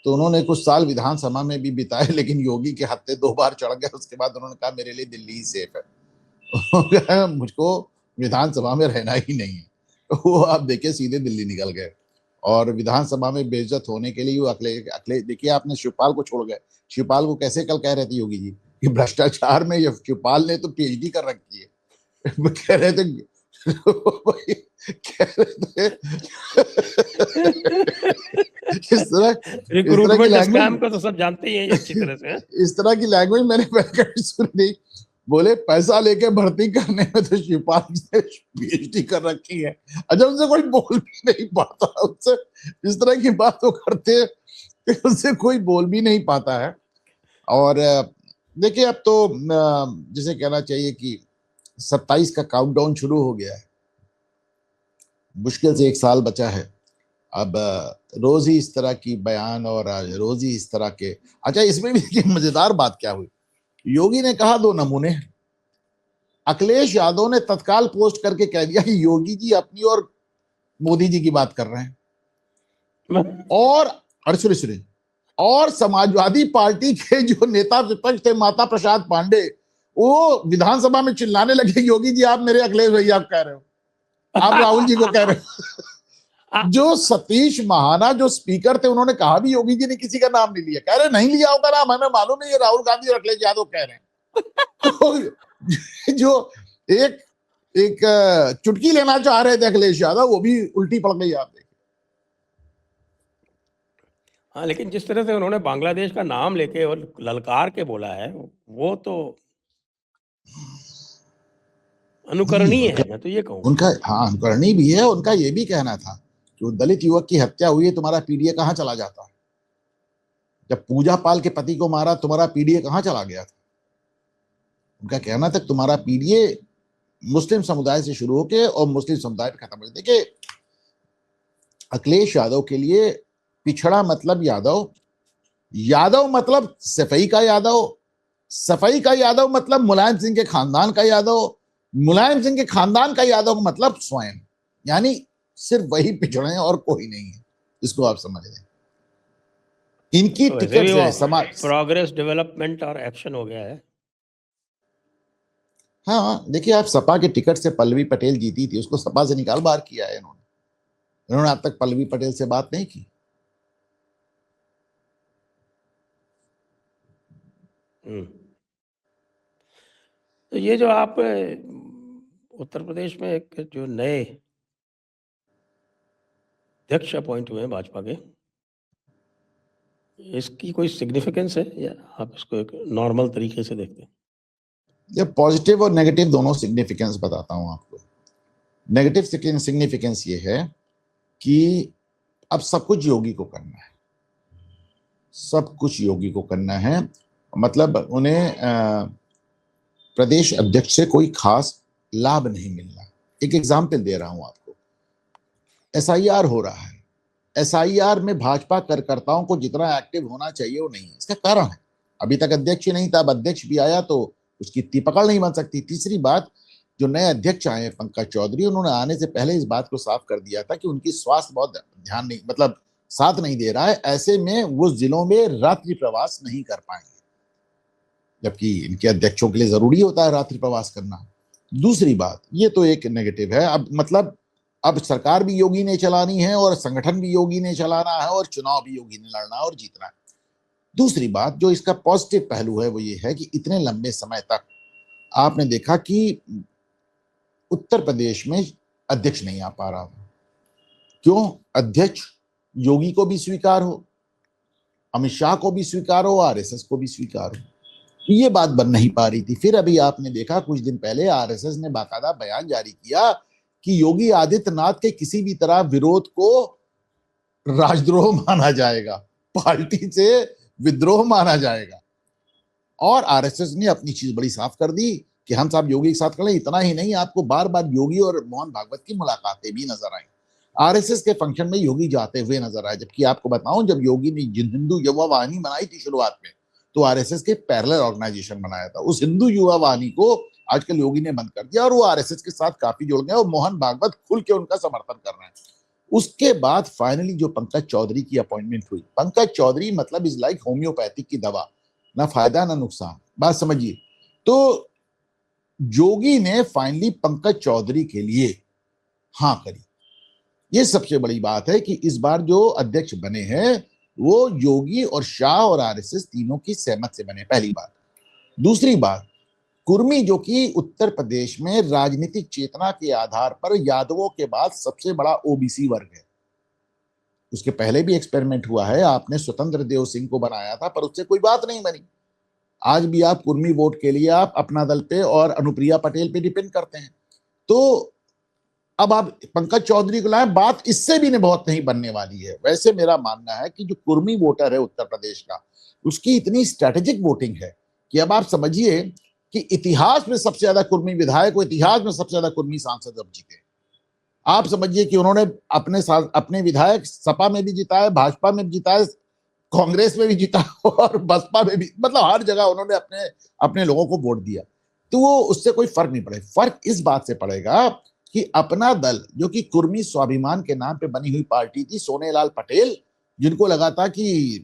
तो उन्होंने कुछ साल विधानसभा में भी बिताए, लेकिन योगी के हत्थे 2 बार चढ़ गए। उसके बाद उन्होंने कहा मेरे लिए दिल्ली ही सेफ है। मुझको विधानसभा में रहना ही नहीं है। वो आप देखिए सीधे दिल्ली निकल गए, और विधानसभा में बेइज्जत होने के लिए वो अखिलेश देखिए, आपने शिवपाल को छोड़ गए। शिवपाल को कैसे कल कह रहे थे योगी जी कि भ्रष्टाचार में, ये शिवपाल ने तो पीएचडी कर रखी है। कह रहे थे इस तरह की स्कैम को तो सब जानते ही हैं अच्छी तरह से। इस तरह की लैंग्वेज मैंने कभी सुनी नहीं। बोले पैसा लेके भर्ती करने में तो शिवपाल ने पीएचडी कर रखी है। अच्छा, उनसे कोई बोल भी नहीं पाता, उससे इस तरह की बात वो करते हैं कि उससे कोई बोल भी नहीं पाता है। और देखिए अब तो जिसे कहना चाहिए कि 27 का काउंटडाउन शुरू हो गया है, मुश्किल से 1 साल बचा है। अब रोज ही इस तरह की बयान और रोज ही इस तरह के। अच्छा, इसमें भी देखिए मजेदार बात क्या हुई, योगी ने कहा 2 नमूने। अखिलेश यादव ने तत्काल पोस्ट करके कह दिया कि योगी जी अपनी और मोदी जी की बात कर रहे हैं। और सुनिए सुनिए, और समाजवादी पार्टी के जो नेता विपक्ष थे माता प्रसाद पांडे, वो विधानसभा में चिल्लाने लगे, योगी जी आप मेरे अखिलेश भैया को कह रहे हो, आप राहुल जी को कह रहे हो। जो सतीश महाना जो स्पीकर थे उन्होंने कहा भी योगी जी ने किसी का नाम नहीं लिया, कह रहे नहीं लिया होगा नाम, हमें मालूम है ये राहुल गांधी और अखिलेश यादव कह रहे हैं। तो जो एक एक चुटकी लेना चाह रहे थे अखिलेश यादव, वो भी उल्टी पड़ गई। आप देखिए, हाँ, लेकिन जिस तरह से उन्होंने बांग्लादेश का नाम लेके और ललकार के बोला है, वो तो अनुकरणीय है, मैं तो ये कहूँगा। उनका हाँ अनुकरणीय भी है। उनका ये भी कहना था कि वो दलित युवक की हत्या हुई है, तुम्हारा पीडीए कहाँ चला जाता है? जब पूजा पाल के पति को मारा, तुम्हारा पीडीए कहाँ चला गया था? उनका कहना था तुम्हारा पीडीए मुस्लिम समुदाय से शुरू होके और मुस्लिम समुदाय पे खत्म हो। देखिए, अखिलेश यादव के लिए पिछड़ा मतलब यादव, यादव मतलब सफाई का यादव, सफाई का यादव मतलब मुलायम सिंह के खानदान का यादव, मुलायम सिंह के खानदान का यादव मतलब स्वयं, यानी सिर्फ वही पिछड़े हैं और कोई नहीं है। इसको आप समझ लें। इनकी तो टिकट से समाज प्रोग्रेस, डेवलपमेंट और एक्शन हो गया है। हाँ देखिए, आप सपा के टिकट से पल्लवी पटेल जीती थी, उसको सपा से निकाल बाहर किया है इन्होंने आज तक पल्लवी पटेल से बात नहीं की। तो ये जो आप उत्तर प्रदेश में एक जो नए अध्यक्ष अपॉइंट हुए हैं भाजपा के, इसकी कोई सिग्निफिकेंस है या आप इसको एक नॉर्मल तरीके से देखते हैं? ये पॉजिटिव और नेगेटिव दोनों सिग्निफिकेंस बताता हूं आपको। नेगेटिव सिग्निफिकेंस ये है कि अब सब कुछ योगी को करना है, सब कुछ योगी को करना है। मतलब उन्हें प्रदेश अध्यक्ष से कोई खास लाभ नहीं मिलना। एक एग्जाम्पल दे रहा हूं आपको, एसआईआर हो रहा है, एसआईआर में भाजपा कार्यकर्ताओं को जितना एक्टिव होना चाहिए वो नहीं है। इसका कारण है अभी तक अध्यक्ष ही नहीं था, अब अध्यक्ष भी आया तो उसकी इतनी पकड़ नहीं बन सकती। तीसरी बात, जो नए अध्यक्ष आए पंकज चौधरी, उन्होंने आने से पहले इस बात को साफ कर दिया था कि उनकी स्वास्थ्य बहुत ध्यान नहीं, मतलब साथ नहीं दे रहा है, ऐसे में वो जिलों में रात्रि प्रवास नहीं कर पाएंगे, जबकि इनके अध्यक्षों के लिए जरूरी होता है रात्रि प्रवास करना। दूसरी बात, ये तो एक नेगेटिव है, अब मतलब अब सरकार भी योगी ने चलानी है और संगठन भी योगी ने चलाना है और चुनाव भी योगी ने लड़ना है और जीतना है। दूसरी बात जो इसका पॉजिटिव पहलू है वो ये है कि इतने लंबे समय तक आपने देखा कि उत्तर प्रदेश में अध्यक्ष नहीं आ पा रहा था। क्यों? अध्यक्ष योगी को भी स्वीकार हो, अमित शाह को भी स्वीकार हो, आरएसएस को भी स्वीकार हो, ये बात बन नहीं पा रही थी। फिर अभी आपने देखा कुछ दिन पहले आरएसएस ने बाकायदा बयान जारी किया कि योगी आदित्यनाथ के किसी भी तरह विरोध को राजद्रोह माना जाएगा, पार्टी से विद्रोह माना जाएगा। और आरएसएस ने अपनी चीज बड़ी साफ कर दी कि हम साहब योगी के साथ खड़े। इतना ही नहीं, आपको बार बार योगी और मोहन भागवत की मुलाकातें भी नजर आई। आरएसएस के फंक्शन में योगी जाते हुए नजर आए। जबकि आपको बताऊं, जब योगी ने हिंदू युवा वाहिनी बनाई थी शुरुआत में, तो आरएसएस के पैरेलल ऑर्गेनाइजेशन बनाया था। उस हिंदू युवा वाहिनी को आजकल योगी ने बंद कर दिया और वो आरएसएस के साथ काफी जुड़ गए और मोहन भागवत खुल के उनका समर्थन कर रहे हैं। उसके बाद फाइनली जो पंकज चौधरी की अपॉइंटमेंट हुई, पंकज चौधरी मतलब इज लाइक होम्योपैथिक की दवा, ना फायदा ना नुकसान, बात समझिए। तो योगी ने फाइनली पंकज चौधरी के लिए हाँ करी। ये सबसे बड़ी बात है कि इस बार जो अध्यक्ष बने हैं वो योगी और शाह और आरएसएस तीनों की सहमत से बने, पहली बात। दूसरी बात, कुर्मी जो कि उत्तर प्रदेश में राजनीतिक चेतना के आधार पर यादवों के बाद सबसे बड़ा ओबीसी वर्ग है। उसके पहले भी एक्सपेरिमेंट हुआ है, आपने स्वतंत्र देव सिंह को बनाया था पर उससे कोई बात नहीं बनी। आज भी आप कुर्मी वोट के लिए आप अपना दल पे और अनुप्रिया पटेल पे डिपेंड करते हैं। तो अब आप पंकज चौधरी को लाए, बात इससे भी बहुत नहीं बनने वाली है। वैसे मेरा मानना है कि जो कुर्मी वोटर है उत्तर प्रदेश का, उसकी इतनी स्ट्रेटेजिक वोटिंग है कि अब आप समझिए कि इतिहास में सबसे ज्यादा कुर्मी विधायक, इतिहास में सबसे ज्यादा कुर्मी सांसद अब जीते। आप समझिए कि उन्होंने अपने विधायक सपा में भी जिताए, भाजपा में भी जिताए, कांग्रेस में भी जीता और बसपा में भी, मतलब हर जगह उन्होंने अपने लोगों को वोट दिया। तो वो उससे कोई फर्क नहीं पड़े। फर्क इस बात से पड़ेगा कि कि अपना दल, जो कि कुर्मी स्वाभिमान के नाम पे बनी हुई पार्टी थी, सोनेलाल पटेल, जिनको लगा था कि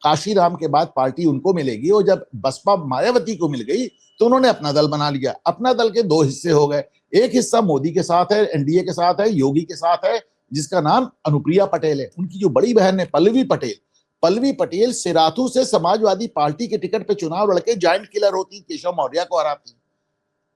काशीराम के बाद पार्टी उनको मिलेगी, और जब बसपा मायावती को मिल गई तो उन्होंने अपना दल बना लिया। अपना दल के दो हिस्से हो गए, एक हिस्सा मोदी के साथ है, एनडीए के साथ है, योगी के साथ है, जिसका नाम अनुप्रिया पटेल है। उनकी जो बड़ी बहन है पल्लवी पटेल सिराथू से समाजवादी पार्टी के टिकट पे चुनाव लड़के जॉइंट किलर होती, केशव मौर्य को हराती।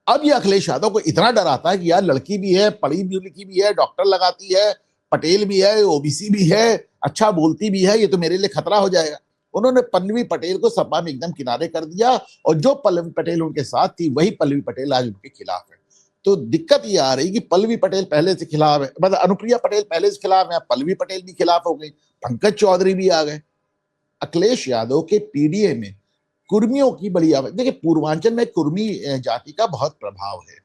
अब ये अखिलेश यादव को इतना डर आता है कि यार लड़की भी है, पढ़ी लिखी भी है, डॉक्टर लगाती है, पटेल भी है, ओबीसी भी है, अच्छा बोलती भी है, ये तो मेरे लिए खतरा हो जाएगा। उन्होंने पल्लवी पटेल को सपा में एकदम किनारे कर दिया, और जो पल्लवी पटेल उनके साथ थी वही पल्लवी पटेल आज उनके खिलाफ है। तो दिक्कत ये आ रही कि पल्लवी पटेल पहले से खिलाफ है, मतलब अनुप्रिया पटेल पहले से खिलाफ है, पल्लवी पटेल भी खिलाफ हो गई, पंकज चौधरी भी आ गए। अखिलेश यादव के पीडीए में कुर्मियों की बड़ी आवाज, देखिए पूर्वांचल में कुर्मी जाति का बहुत प्रभाव है,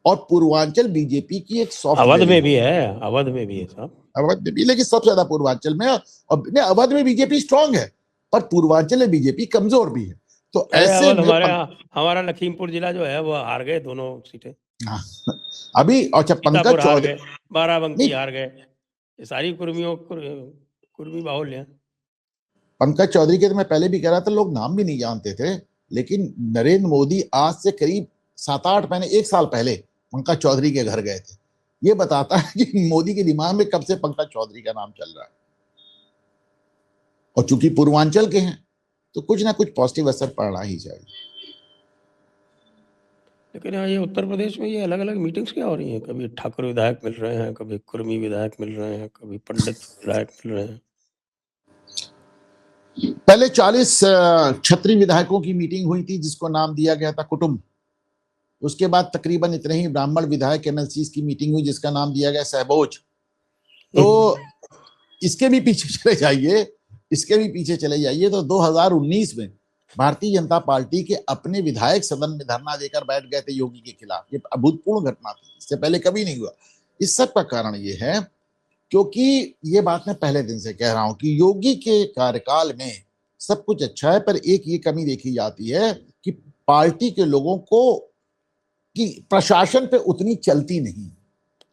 और पूर्वांचल बीजेपी की एक सॉफ्ट अवध में भी है, अवध में भी है साहब, अवध में भी, लेकिन सबसे ज्यादा पूर्वांचल में। और अवध में बीजेपी स्ट्रांग है, पर पूर्वांचल में बीजेपी कमजोर भी है। तो ऐसे में हमारा लखीमपुर जिला जो है वो हार गए दोनों सीटें। अभी अच्छा पंकज चौधरी, बाराबंकी हार गए, ये सारी कुर्मी बाहुल्य है। पंकज चौधरी के तो मैं पहले भी कह रहा था, लोग नाम भी नहीं जानते थे, लेकिन नरेंद्र मोदी आज से करीब 7-8 महीने, 1 साल पहले पंकज चौधरी के घर गए थे। ये बताता है कि मोदी के दिमाग में कब से पंकज चौधरी का नाम चल रहा है। और चूंकि पूर्वांचल के हैं तो कुछ ना कुछ पॉजिटिव असर पड़ना ही चाहिए। लेकिन ये उत्तर प्रदेश में ये अलग अलग मीटिंग्स क्या हो रही हैं, कभी ठाकुर विधायक मिल रहे हैं, कभी कुर्मी विधायक मिल रहे हैं, कभी पंडित विधायक मिल रहे हैं। पहले 40 क्षत्रिय विधायकों की मीटिंग हुई थी, जिसको नाम दिया गया था कुटुंब। उसके बाद तकरीबन इतने ही ब्राह्मण विधायक एमएलसी की मीटिंग हुई, जिसका नाम दिया गया सहबोज। तो इसके भी पीछे चले जाइए तो 2019 में भारतीय जनता पार्टी के अपने विधायक सदन में धरना देकर बैठ गए थे योगी के खिलाफ। ये अभूतपूर्व घटना थी, इससे पहले कभी नहीं हुआ। इस सब का कारण ये है क्योंकि ये बात मैं पहले दिन से कह रहा हूं कि योगी के कार्यकाल में सब कुछ अच्छा है, पर एक ये कमी देखी जाती है कि पार्टी के लोगों को कि प्रशासन पे उतनी चलती नहीं,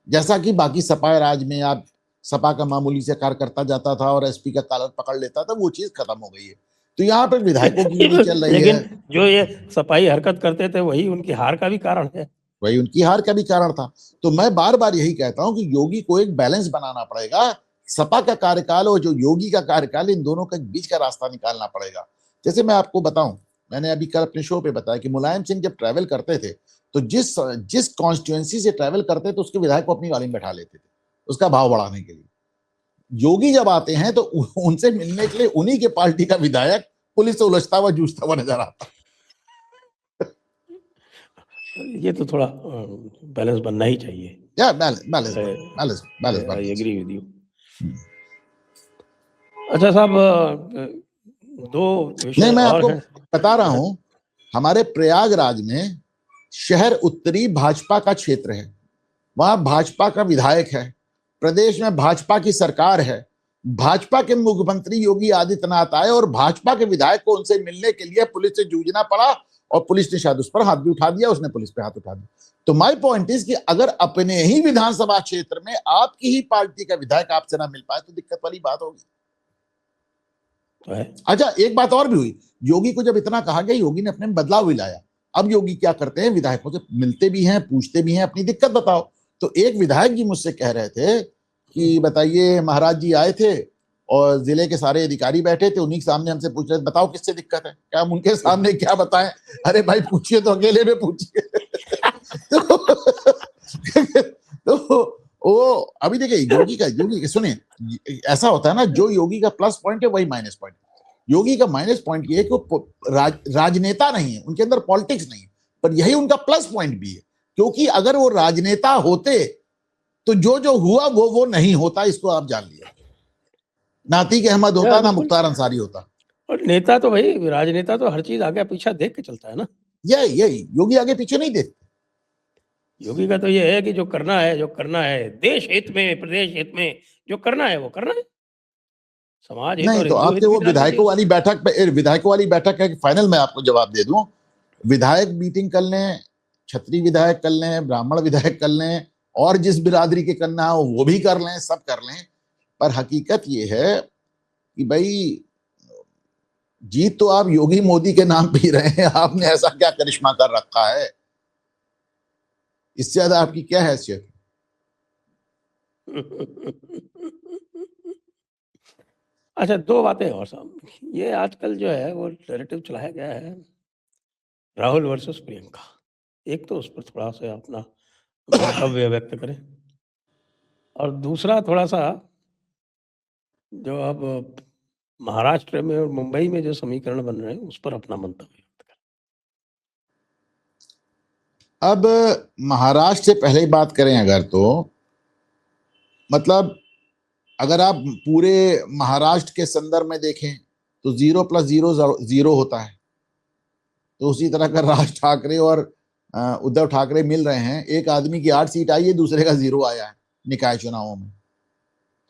जैसा कि बाकी सपा राज में आप सपा का मामूली से कार्यकर्ता जाता था और एसपी का कॉलर पकड़ लेता था, वो चीज खत्म हो गई है। तो यहाँ पर विधायकों की भी चल रही है। लेकिन जो ये सपाई हरकत करते थे वही उनकी हार का भी कारण है, वही उनकी हार का भी कारण था। तो मैं बार बार यही कहता हूं कि योगी को एक बैलेंस बनाना पड़ेगा। सपा का कार्यकाल और जो योगी का कार्यकाल, इन दोनों के बीच का रास्ता निकालना पड़ेगा। जैसे मैं आपको बताऊं, मैंने अभी कल अपने शो पे बताया कि मुलायम सिंह जब ट्रैवल करते थे तो जिस कॉन्स्टिट्यूएंसी से ट्रैवल करते थे उसके विधायक को अपनी गाड़ी में बैठा लेते थे उसका भाव बढ़ाने के लिए। योगी जब आते हैं तो उनसे मिलने के लिए उन्हीं के पार्टी का विधायक पुलिस से उलझता हुआ जूझता हुआ नजर आता। ये तो थोड़ा बैलेंस बनना ही चाहिए। या balance I agree with you. अच्छा साहब, दो नहीं, मैं आपको बता रहा हूं, हमारे प्रयागराज में शहर उत्तरी भाजपा का क्षेत्र है, वहां भाजपा का विधायक है, प्रदेश में भाजपा की सरकार है, भाजपा के मुख्यमंत्री योगी आदित्यनाथ आए और भाजपा के विधायक को उनसे मिलने के लिए पुलिस से जूझना पड़ा और पुलिस ने शायद उस पर हाथ भी उठा दिया, उसने पुलिस पे हाथ उठा दिया। तो माय पॉइंट इज कि अगर अपने ही विधानसभा क्षेत्र में आपकी ही पार्टी का विधायक आपसे ना मिल पाए तो दिक्कत वाली बात होगी। अच्छा, एक बात और भी हुई, योगी को जब इतना कहा गया, योगी ने अपने में बदलाव भी लाया। अब योगी क्या करते हैं, विधायकों से मिलते भी हैं, पूछते भी हैं, अपनी दिक्कत बताओ। तो एक विधायक जी मुझसे कह रहे थे कि बताइए महाराज जी आए थे और जिले के सारे अधिकारी बैठे थे, उन्हीं के सामने हमसे पूछ रहे थे बताओ किससे दिक्कत है, क्या हम उनके सामने क्या बताएं। अरे भाई पूछिए तो अकेले में पूछिए। तो वो अभी देखिए योगी का सुनिए, ऐसा होता है ना, जो योगी का प्लस पॉइंट है वही माइनस पॉइंट। योगी का माइनस पॉइंट ये है कि वो राजनेता नहीं है, उनके अंदर पॉलिटिक्स नहीं है, पर यही उनका प्लस पॉइंट भी है, क्योंकि अगर वो राजनेता होते तो जो हुआ वो नहीं होता, इसको आप जान लिया। ना अतीक अहमद होता, ना मुख्तार अंसारी होता। और नेता तो भाई, राजनेता तो हर चीज आगे पीछे देख के चलता है ना। यही योगी आगे पीछे नहीं देखते। योगी का तो ये है कि जो करना है देश हित में, प्रदेश हित में जो करना है वो करना है, समाज हित नहीं। तो आपके वो विधायकों वाली बैठक है कि फाइनल मैं आपको जवाब दे दूं, विधायक मीटिंग कर लें, क्षत्रिय विधायक कर लें, ब्राह्मण विधायक कर लें, और जिस बिरादरी के करना हो वो भी कर लें, सब कर लें। पर हकीकत ये है कि भाई जीत तो आप योगी मोदी के नाम पी रहे हैं, आपने ऐसा क्या करिश्मा कर रखा है, इससे ज्यादा आपकी क्या हैसियत? अच्छा, दो बातें और साहब, ये आजकल जो है वो नैरेटिव चलाया गया है राहुल वर्सेस प्रियंका। एक तो उस पर थोड़ा सा अपना मंतव्य व्यक्त करें, और दूसरा थोड़ा सा जो अब महाराष्ट्र में और मुंबई में जो समीकरण बन रहे हैं उस पर अपना मंतव्य व्यक्त करें। अब महाराष्ट्र से पहले ही बात करें अगर, तो मतलब अगर आप पूरे महाराष्ट्र के संदर्भ में देखें तो 0+0 होता है। तो उसी तरह का राज ठाकरे और उद्धव ठाकरे मिल रहे हैं, एक आदमी की 8 सीट आई है, दूसरे का 0 आया है निकाय चुनावों में,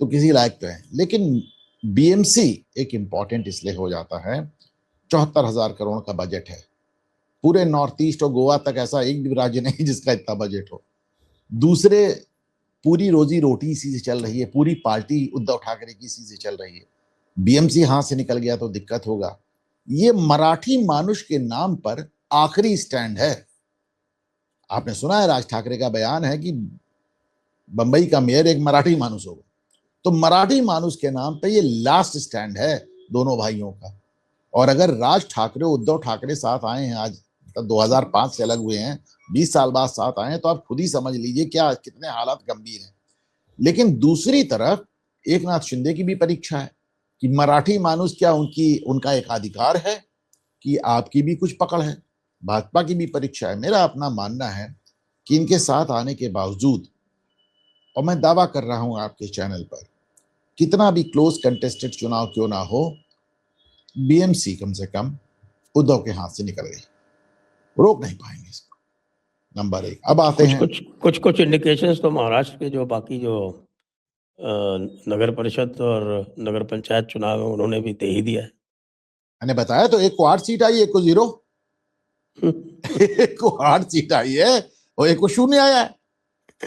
तो किसी लायक तो है। लेकिन बीएमसी एक इंपॉर्टेंट इसलिए हो जाता है, 74,000 करोड़ का बजट है। पूरे नॉर्थ ईस्ट और गोवा तक ऐसा एक भी राज्य नहीं जिसका इतना बजट हो। दूसरे, पूरी रोजी रोटी इसी से चल रही है, पूरी पार्टी उद्धव ठाकरे की इसी से चल रही है। बीएमसी हाथ से निकल गया तो दिक्कत होगा। ये मराठी मानुष के नाम पर आखिरी स्टैंड है। आपने सुना है राज ठाकरे का बयान है कि बंबई का मेयर एक मराठी मानुष होगा, तो मराठी मानुष के नाम पे ये लास्ट स्टैंड है दोनों भाइयों का। और अगर राज ठाकरे उद्धव ठाकरे साथ आए हैं आज, मतलब 2005 से अलग हुए हैं, 20 साल बाद साथ आए हैं, तो आप खुद ही समझ लीजिए क्या कितने हालात गंभीर हैं। लेकिन दूसरी तरफ एक नाथ शिंदे की भी परीक्षा है कि मराठी मानुष क्या उनका एकाधिकार है कि आपकी भी कुछ पकड़ है। भाजपा की भी परीक्षा है। मेरा अपना मानना है कि इनके साथ आने के बावजूद, और मैं दावा कर रहा हूं आपके चैनल पर, कितना भी क्लोज कंटेस्टेड चुनाव क्यों ना हो, बीएमसी कम से कम उद्धव के हाथ से निकल गई, रोक नहीं पाएंगे इसको। नंबर 1। अब आते हैं कुछ इंडिकेशंस तो महाराष्ट्र के जो बाकी जो नगर परिषद और नगर पंचायत चुनाव है उन्होंने भी दे ही दिया है। मैंने बताया तो, एक को 8 सीट आई, एक को 0। एक को 8 सीट आई है और एक को 0 आया है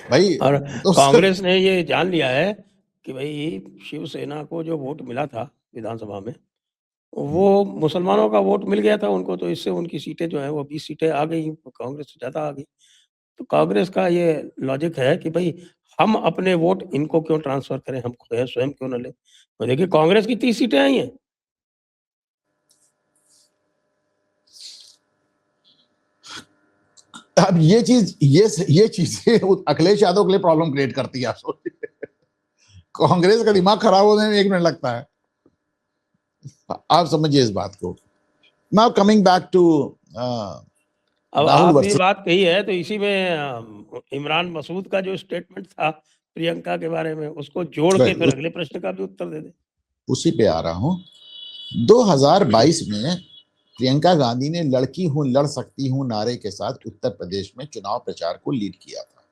भाई। और तो कांग्रेस ने ये जान लिया है कि भाई शिवसेना को जो वोट मिला था विधानसभा में, वो मुसलमानों का वोट मिल गया था उनको, तो इससे उनकी सीटें जो हैं वो 20 सीटें आ गई, कांग्रेस से ज़्यादा आ गई। तो कांग्रेस का ये लॉजिक है कि भाई हम अपने वोट इनको क्यों ट्रांसफर करें, हम स्वयं क्यों न लें। तो देखिए कांग्रेस की 30 सीटें आई हैं। अब ये चीजें अखिलेश यादव के लिए प्रॉब्लम क्रिएट करती है। आप सोचिए, कांग्रेस का दिमाग खराब होने में 1 मिनट लगता है। आप समझिए इस बात को। नाउ कमिंग बैक टू अब राहुल आप ये वर्सेस, बात कही है तो इसी में इमरान मसूद का जो स्टेटमेंट था प्रियंका के बारे में, उसको जोड़ के फिर अगले प्रश्न का भी उत्तर दे दे। उसी पे आ रहा हूं। 2022 में प्रियंका गांधी ने लड़की हूं लड़ सकती हूं नारे के साथ उत्तर प्रदेश में चुनाव प्रचार को लीड किया था।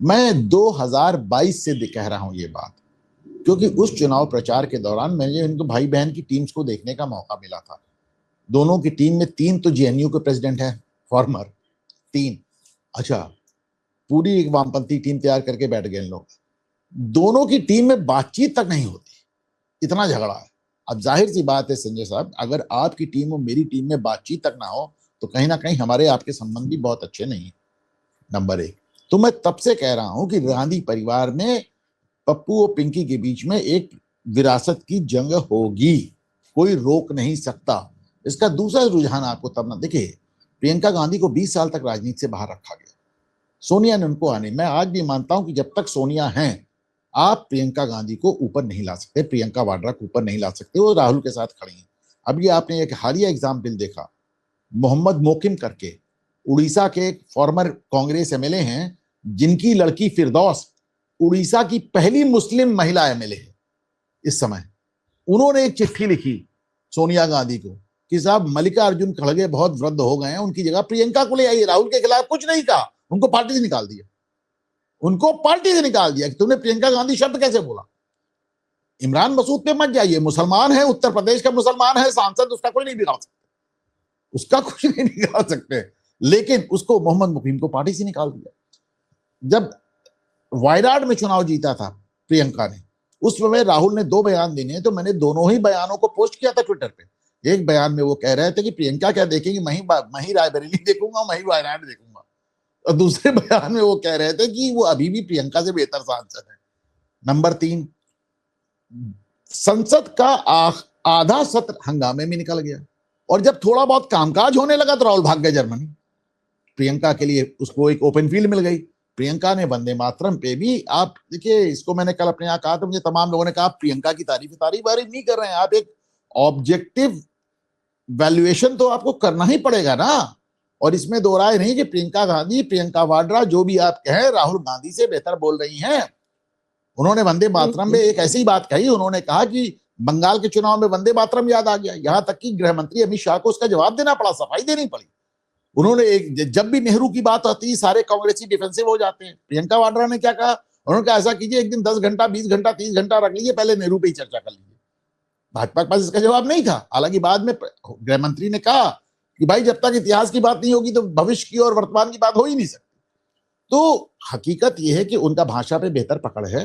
मैं 2022 से कह रहा हूं ये बात, क्योंकि उस चुनाव प्रचार के दौरान मुझे इनको भाई बहन की टीम्स को देखने का मौका मिला था। दोनों की टीम में 3 तो जेएनयू के प्रेसिडेंट हैं, फॉर्मर 3। अच्छा, पूरी एक वामपंथी टीम तैयार करके बैठ गए लोग। दोनों की टीम में बातचीत तक नहीं होती, इतना झगड़ा है। अब जाहिर सी बात है संजय साहब, अगर आपकी टीम और मेरी टीम में बातचीत तक ना हो तो कहीं ना कहीं हमारे आपके संबंध भी बहुत अच्छे नहीं है। नंबर 1। तो मैं तब से कह रहा हूं कि गांधी परिवार में पप्पू और पिंकी के बीच में एक विरासत की जंग होगी, कोई रोक नहीं सकता। इसका दूसरा रुझान आपको तब ना देखिए, प्रियंका गांधी को 20 साल तक राजनीति से बाहर रखा गया, सोनिया ने उनको आने, मैं आज भी मानता हूं कि जब तक सोनिया हैं आप प्रियंका गांधी को ऊपर नहीं ला सकते, प्रियंका वाड्रा को ऊपर नहीं ला सकते, वो राहुल के साथ खड़ी हैं। अब ये आपने एक हालिया एग्जाम्पल देखा, मोहम्मद मोकिम करके उड़ीसा के फॉर्मर कांग्रेस एमएलए हैं, जिनकी लड़की फिरदौस उड़ीसा की पहली मुस्लिम महिला एमएलए है इस समय। उन्होंने एक चिट्ठी लिखी सोनिया गांधी को कि साहब मल्लिकार्जुन खड़गे बहुत वृद्ध हो गए हैं, उनकी जगह प्रियंका को ले आइए। राहुल के खिलाफ कुछ नहीं कहा, उनको पार्टी से निकाल दिया, उनको पार्टी से निकाल दिया कि तुमने प्रियंका गांधी शब्द कैसे बोला। इमरान मसूद पे मत जाइए, मुसलमान है, उत्तर प्रदेश का मुसलमान है, सांसद, उसका कोई नहीं बिगाड़ सकता, उसका कुछ नहीं निकाल सकते। लेकिन उसको मोहम्मद मुकीम को पार्टी से निकाल दिया। जब वायनाड में चुनाव जीता था प्रियंका ने, उस समय राहुल ने 2 बयान दिए हैं, तो मैंने दोनों ही बयानों को पोस्ट किया था ट्विटर पे। एक बयान में वो कह रहे थे कि प्रियंका क्या देखेगी, मैं ही रायबरेली देखूंगा, मैं ही वायनाड देखूंगा, और दूसरे बयान में वो कह रहे थे कि वो अभी भी प्रियंका से बेहतर सांसद है। नंबर 3, संसद का आधा सत्र हंगामे में निकल गया, और जब थोड़ा बहुत कामकाज होने लगा तो राहुल भाग गए जर्मनी। प्रियंका के लिए उसको एक ओपन फील्ड मिल गई। प्रियंका ने वंदे मातरम पे भी, आप देखिए, इसको मैंने कल अपने यहाँ कहा था, मुझे तमाम लोगों ने कहा प्रियंका की तारीफ नहीं कर रहे हैं आप, एक ऑब्जेक्टिव वैल्यूएशन तो आपको करना ही पड़ेगा ना। और इसमें दो राय नहीं कि प्रियंका गांधी, प्रियंका वाड्रा, जो भी आप कहें, राहुल गांधी से बेहतर बोल रही हैं। उन्होंने वंदे मातरम में एक ऐसी बात कही, उन्होंने कहा कि बंगाल के चुनाव में वंदे मातरम याद आ गया, यहां तक कि गृह मंत्री अमित शाह को उसका जवाब देना पड़ा, सफाई देनी पड़ी। उन्होंने जब भी नेहरू की बात आती है सारे कांग्रेसी डिफेंसिव हो जाते हैं। प्रियंका वाड्रा ने क्या कहा, उन्होंने कहा ऐसा कीजिए, एक दिन 10 घंटा 20 घंटा 30 घंटा रख लीजिए, पहले नेहरू पे ही चर्चा कर लीजिए। भाजपा के पास इसका जवाब नहीं था। हालांकि बाद में गृह मंत्री ने कहा कि भाई जब तक इतिहास की बात नहीं होगी तो भविष्य की और वर्तमान की बात हो ही नहीं सकती। तो हकीकत यह है कि उनका भाषा पे बेहतर पकड़ है।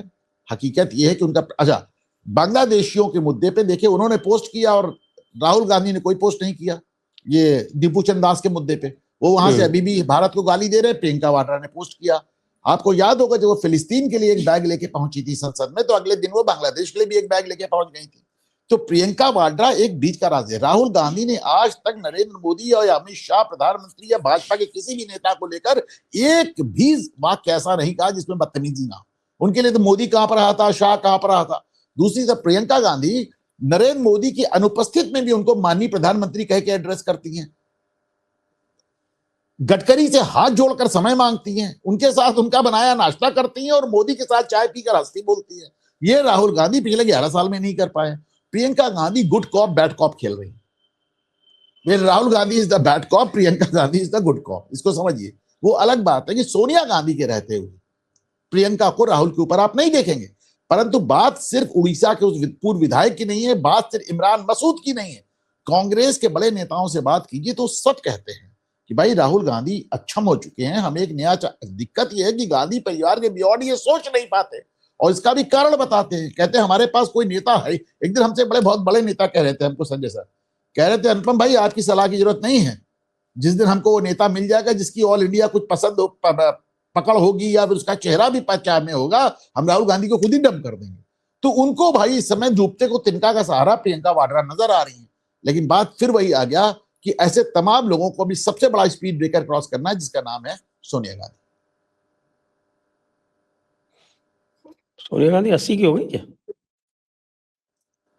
हकीकत यह है कि उनका, अच्छा, बांग्लादेशियों के मुद्दे पे देखिए, उन्होंने पोस्ट किया और राहुल गांधी ने कोई पोस्ट नहीं किया। ये दीपू चंद दास के मुद्दे पे वो वहां से अभी भी भारत को गाली दे रहे। प्रियंका वाड्रा ने पोस्ट किया। आपको याद होगा जब वो फिलिस्तीन के लिए एक बैग लेके पहुंची थी संसद में, तो अगले दिन वो बांग्लादेश के लिए भी एक बैग लेके पहुंच गई थी। तो प्रियंका वाड्रा एक बीच का राज है। राहुल गांधी ने आज तक नरेंद्र मोदी और अमित शाह प्रधानमंत्री या भाजपा के किसी भी नेता को लेकर एक भी वाक्य ऐसा नहीं कहा जिसमें बदतमीजी ना हो। उनके लिए तो मोदी कहां पर रहा था, शाह कहां पर रहा था। दूसरी तरफ प्रियंका गांधी नरेंद्र मोदी की अनुपस्थित में भी उनको माननीय प्रधानमंत्री कह के एड्रेस करती हैं, गडकरी से हाथ जोड़कर समय मांगती हैं, उनके साथ उनका बनाया नाश्ता करती हैं और मोदी के साथ चाय पीकर हंसती बोलती है। ये राहुल गांधी पिछले 11 साल में नहीं कर पाए। Priyanka Gandhi good cop bad cop खेल रही है। Rahul Gandhi is the bad cop, Priyanka Gandhi is the good cop, इसको समझिए। वो अलग बात है कि सोनिया गांधी के रहते हुए प्रियंका को राहुल के ऊपर आप नहीं देखेंगे, परंतु बात सिर्फ उड़ीसा के उस पूर्व विधायक की नहीं है, बात सिर्फ इमरान मसूद की नहीं है। कांग्रेस के बड़े नेताओं से बात कीजिए तो सच कहते हैं कि भाई राहुल गांधी अक्षम हो चुके हैं, हमें एक नया दिक्कत यह है कि गांधी परिवार के बियॉन्ड ये सोच नहीं पाते, और इसका भी कारण बताते हैं। कहते हैं हमारे पास कोई नेता है। एक दिन हमसे बहुत बड़े नेता कह रहे थे हमको, संजय सर कह रहे थे, अनुपम भाई आपकी सलाह की जरूरत नहीं है, जिस दिन हमको वो नेता मिल जाएगा जिसकी ऑल इंडिया कुछ पसंद हो, पकड़ होगी या फिर उसका चेहरा भी पहचान में होगा, हम राहुल गांधी को खुद ही डंप कर देंगे। तो उनको भाई इस समय डूबते को तिनका का सहारा प्रियंका वाड्रा नजर आ रही है। लेकिन बात फिर वही आ गया कि ऐसे तमाम लोगों को भी सबसे बड़ा स्पीड ब्रेकर क्रॉस करना है, जिसका नाम है सोनिया गांधी। सोनिया गांधी 80 की हो गई क्या?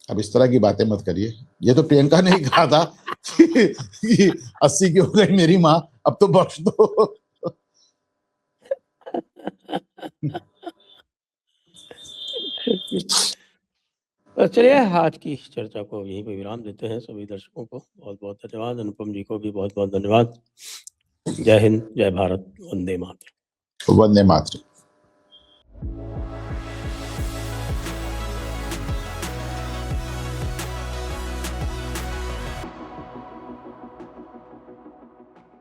अब इस तरह की बातें मत करिए। ये तो प्रियंका ने ही कहा था कि 80 की हो गई मेरी माँ, अब तो बख्श दो। चलिए आज की चर्चा को यहीं पे विराम देते हैं। सभी दर्शकों को बहुत बहुत धन्यवाद, अनुपम जी को भी बहुत बहुत धन्यवाद। जय हिंद, जय भारत, वंदे मातरम। वंदे मातरम।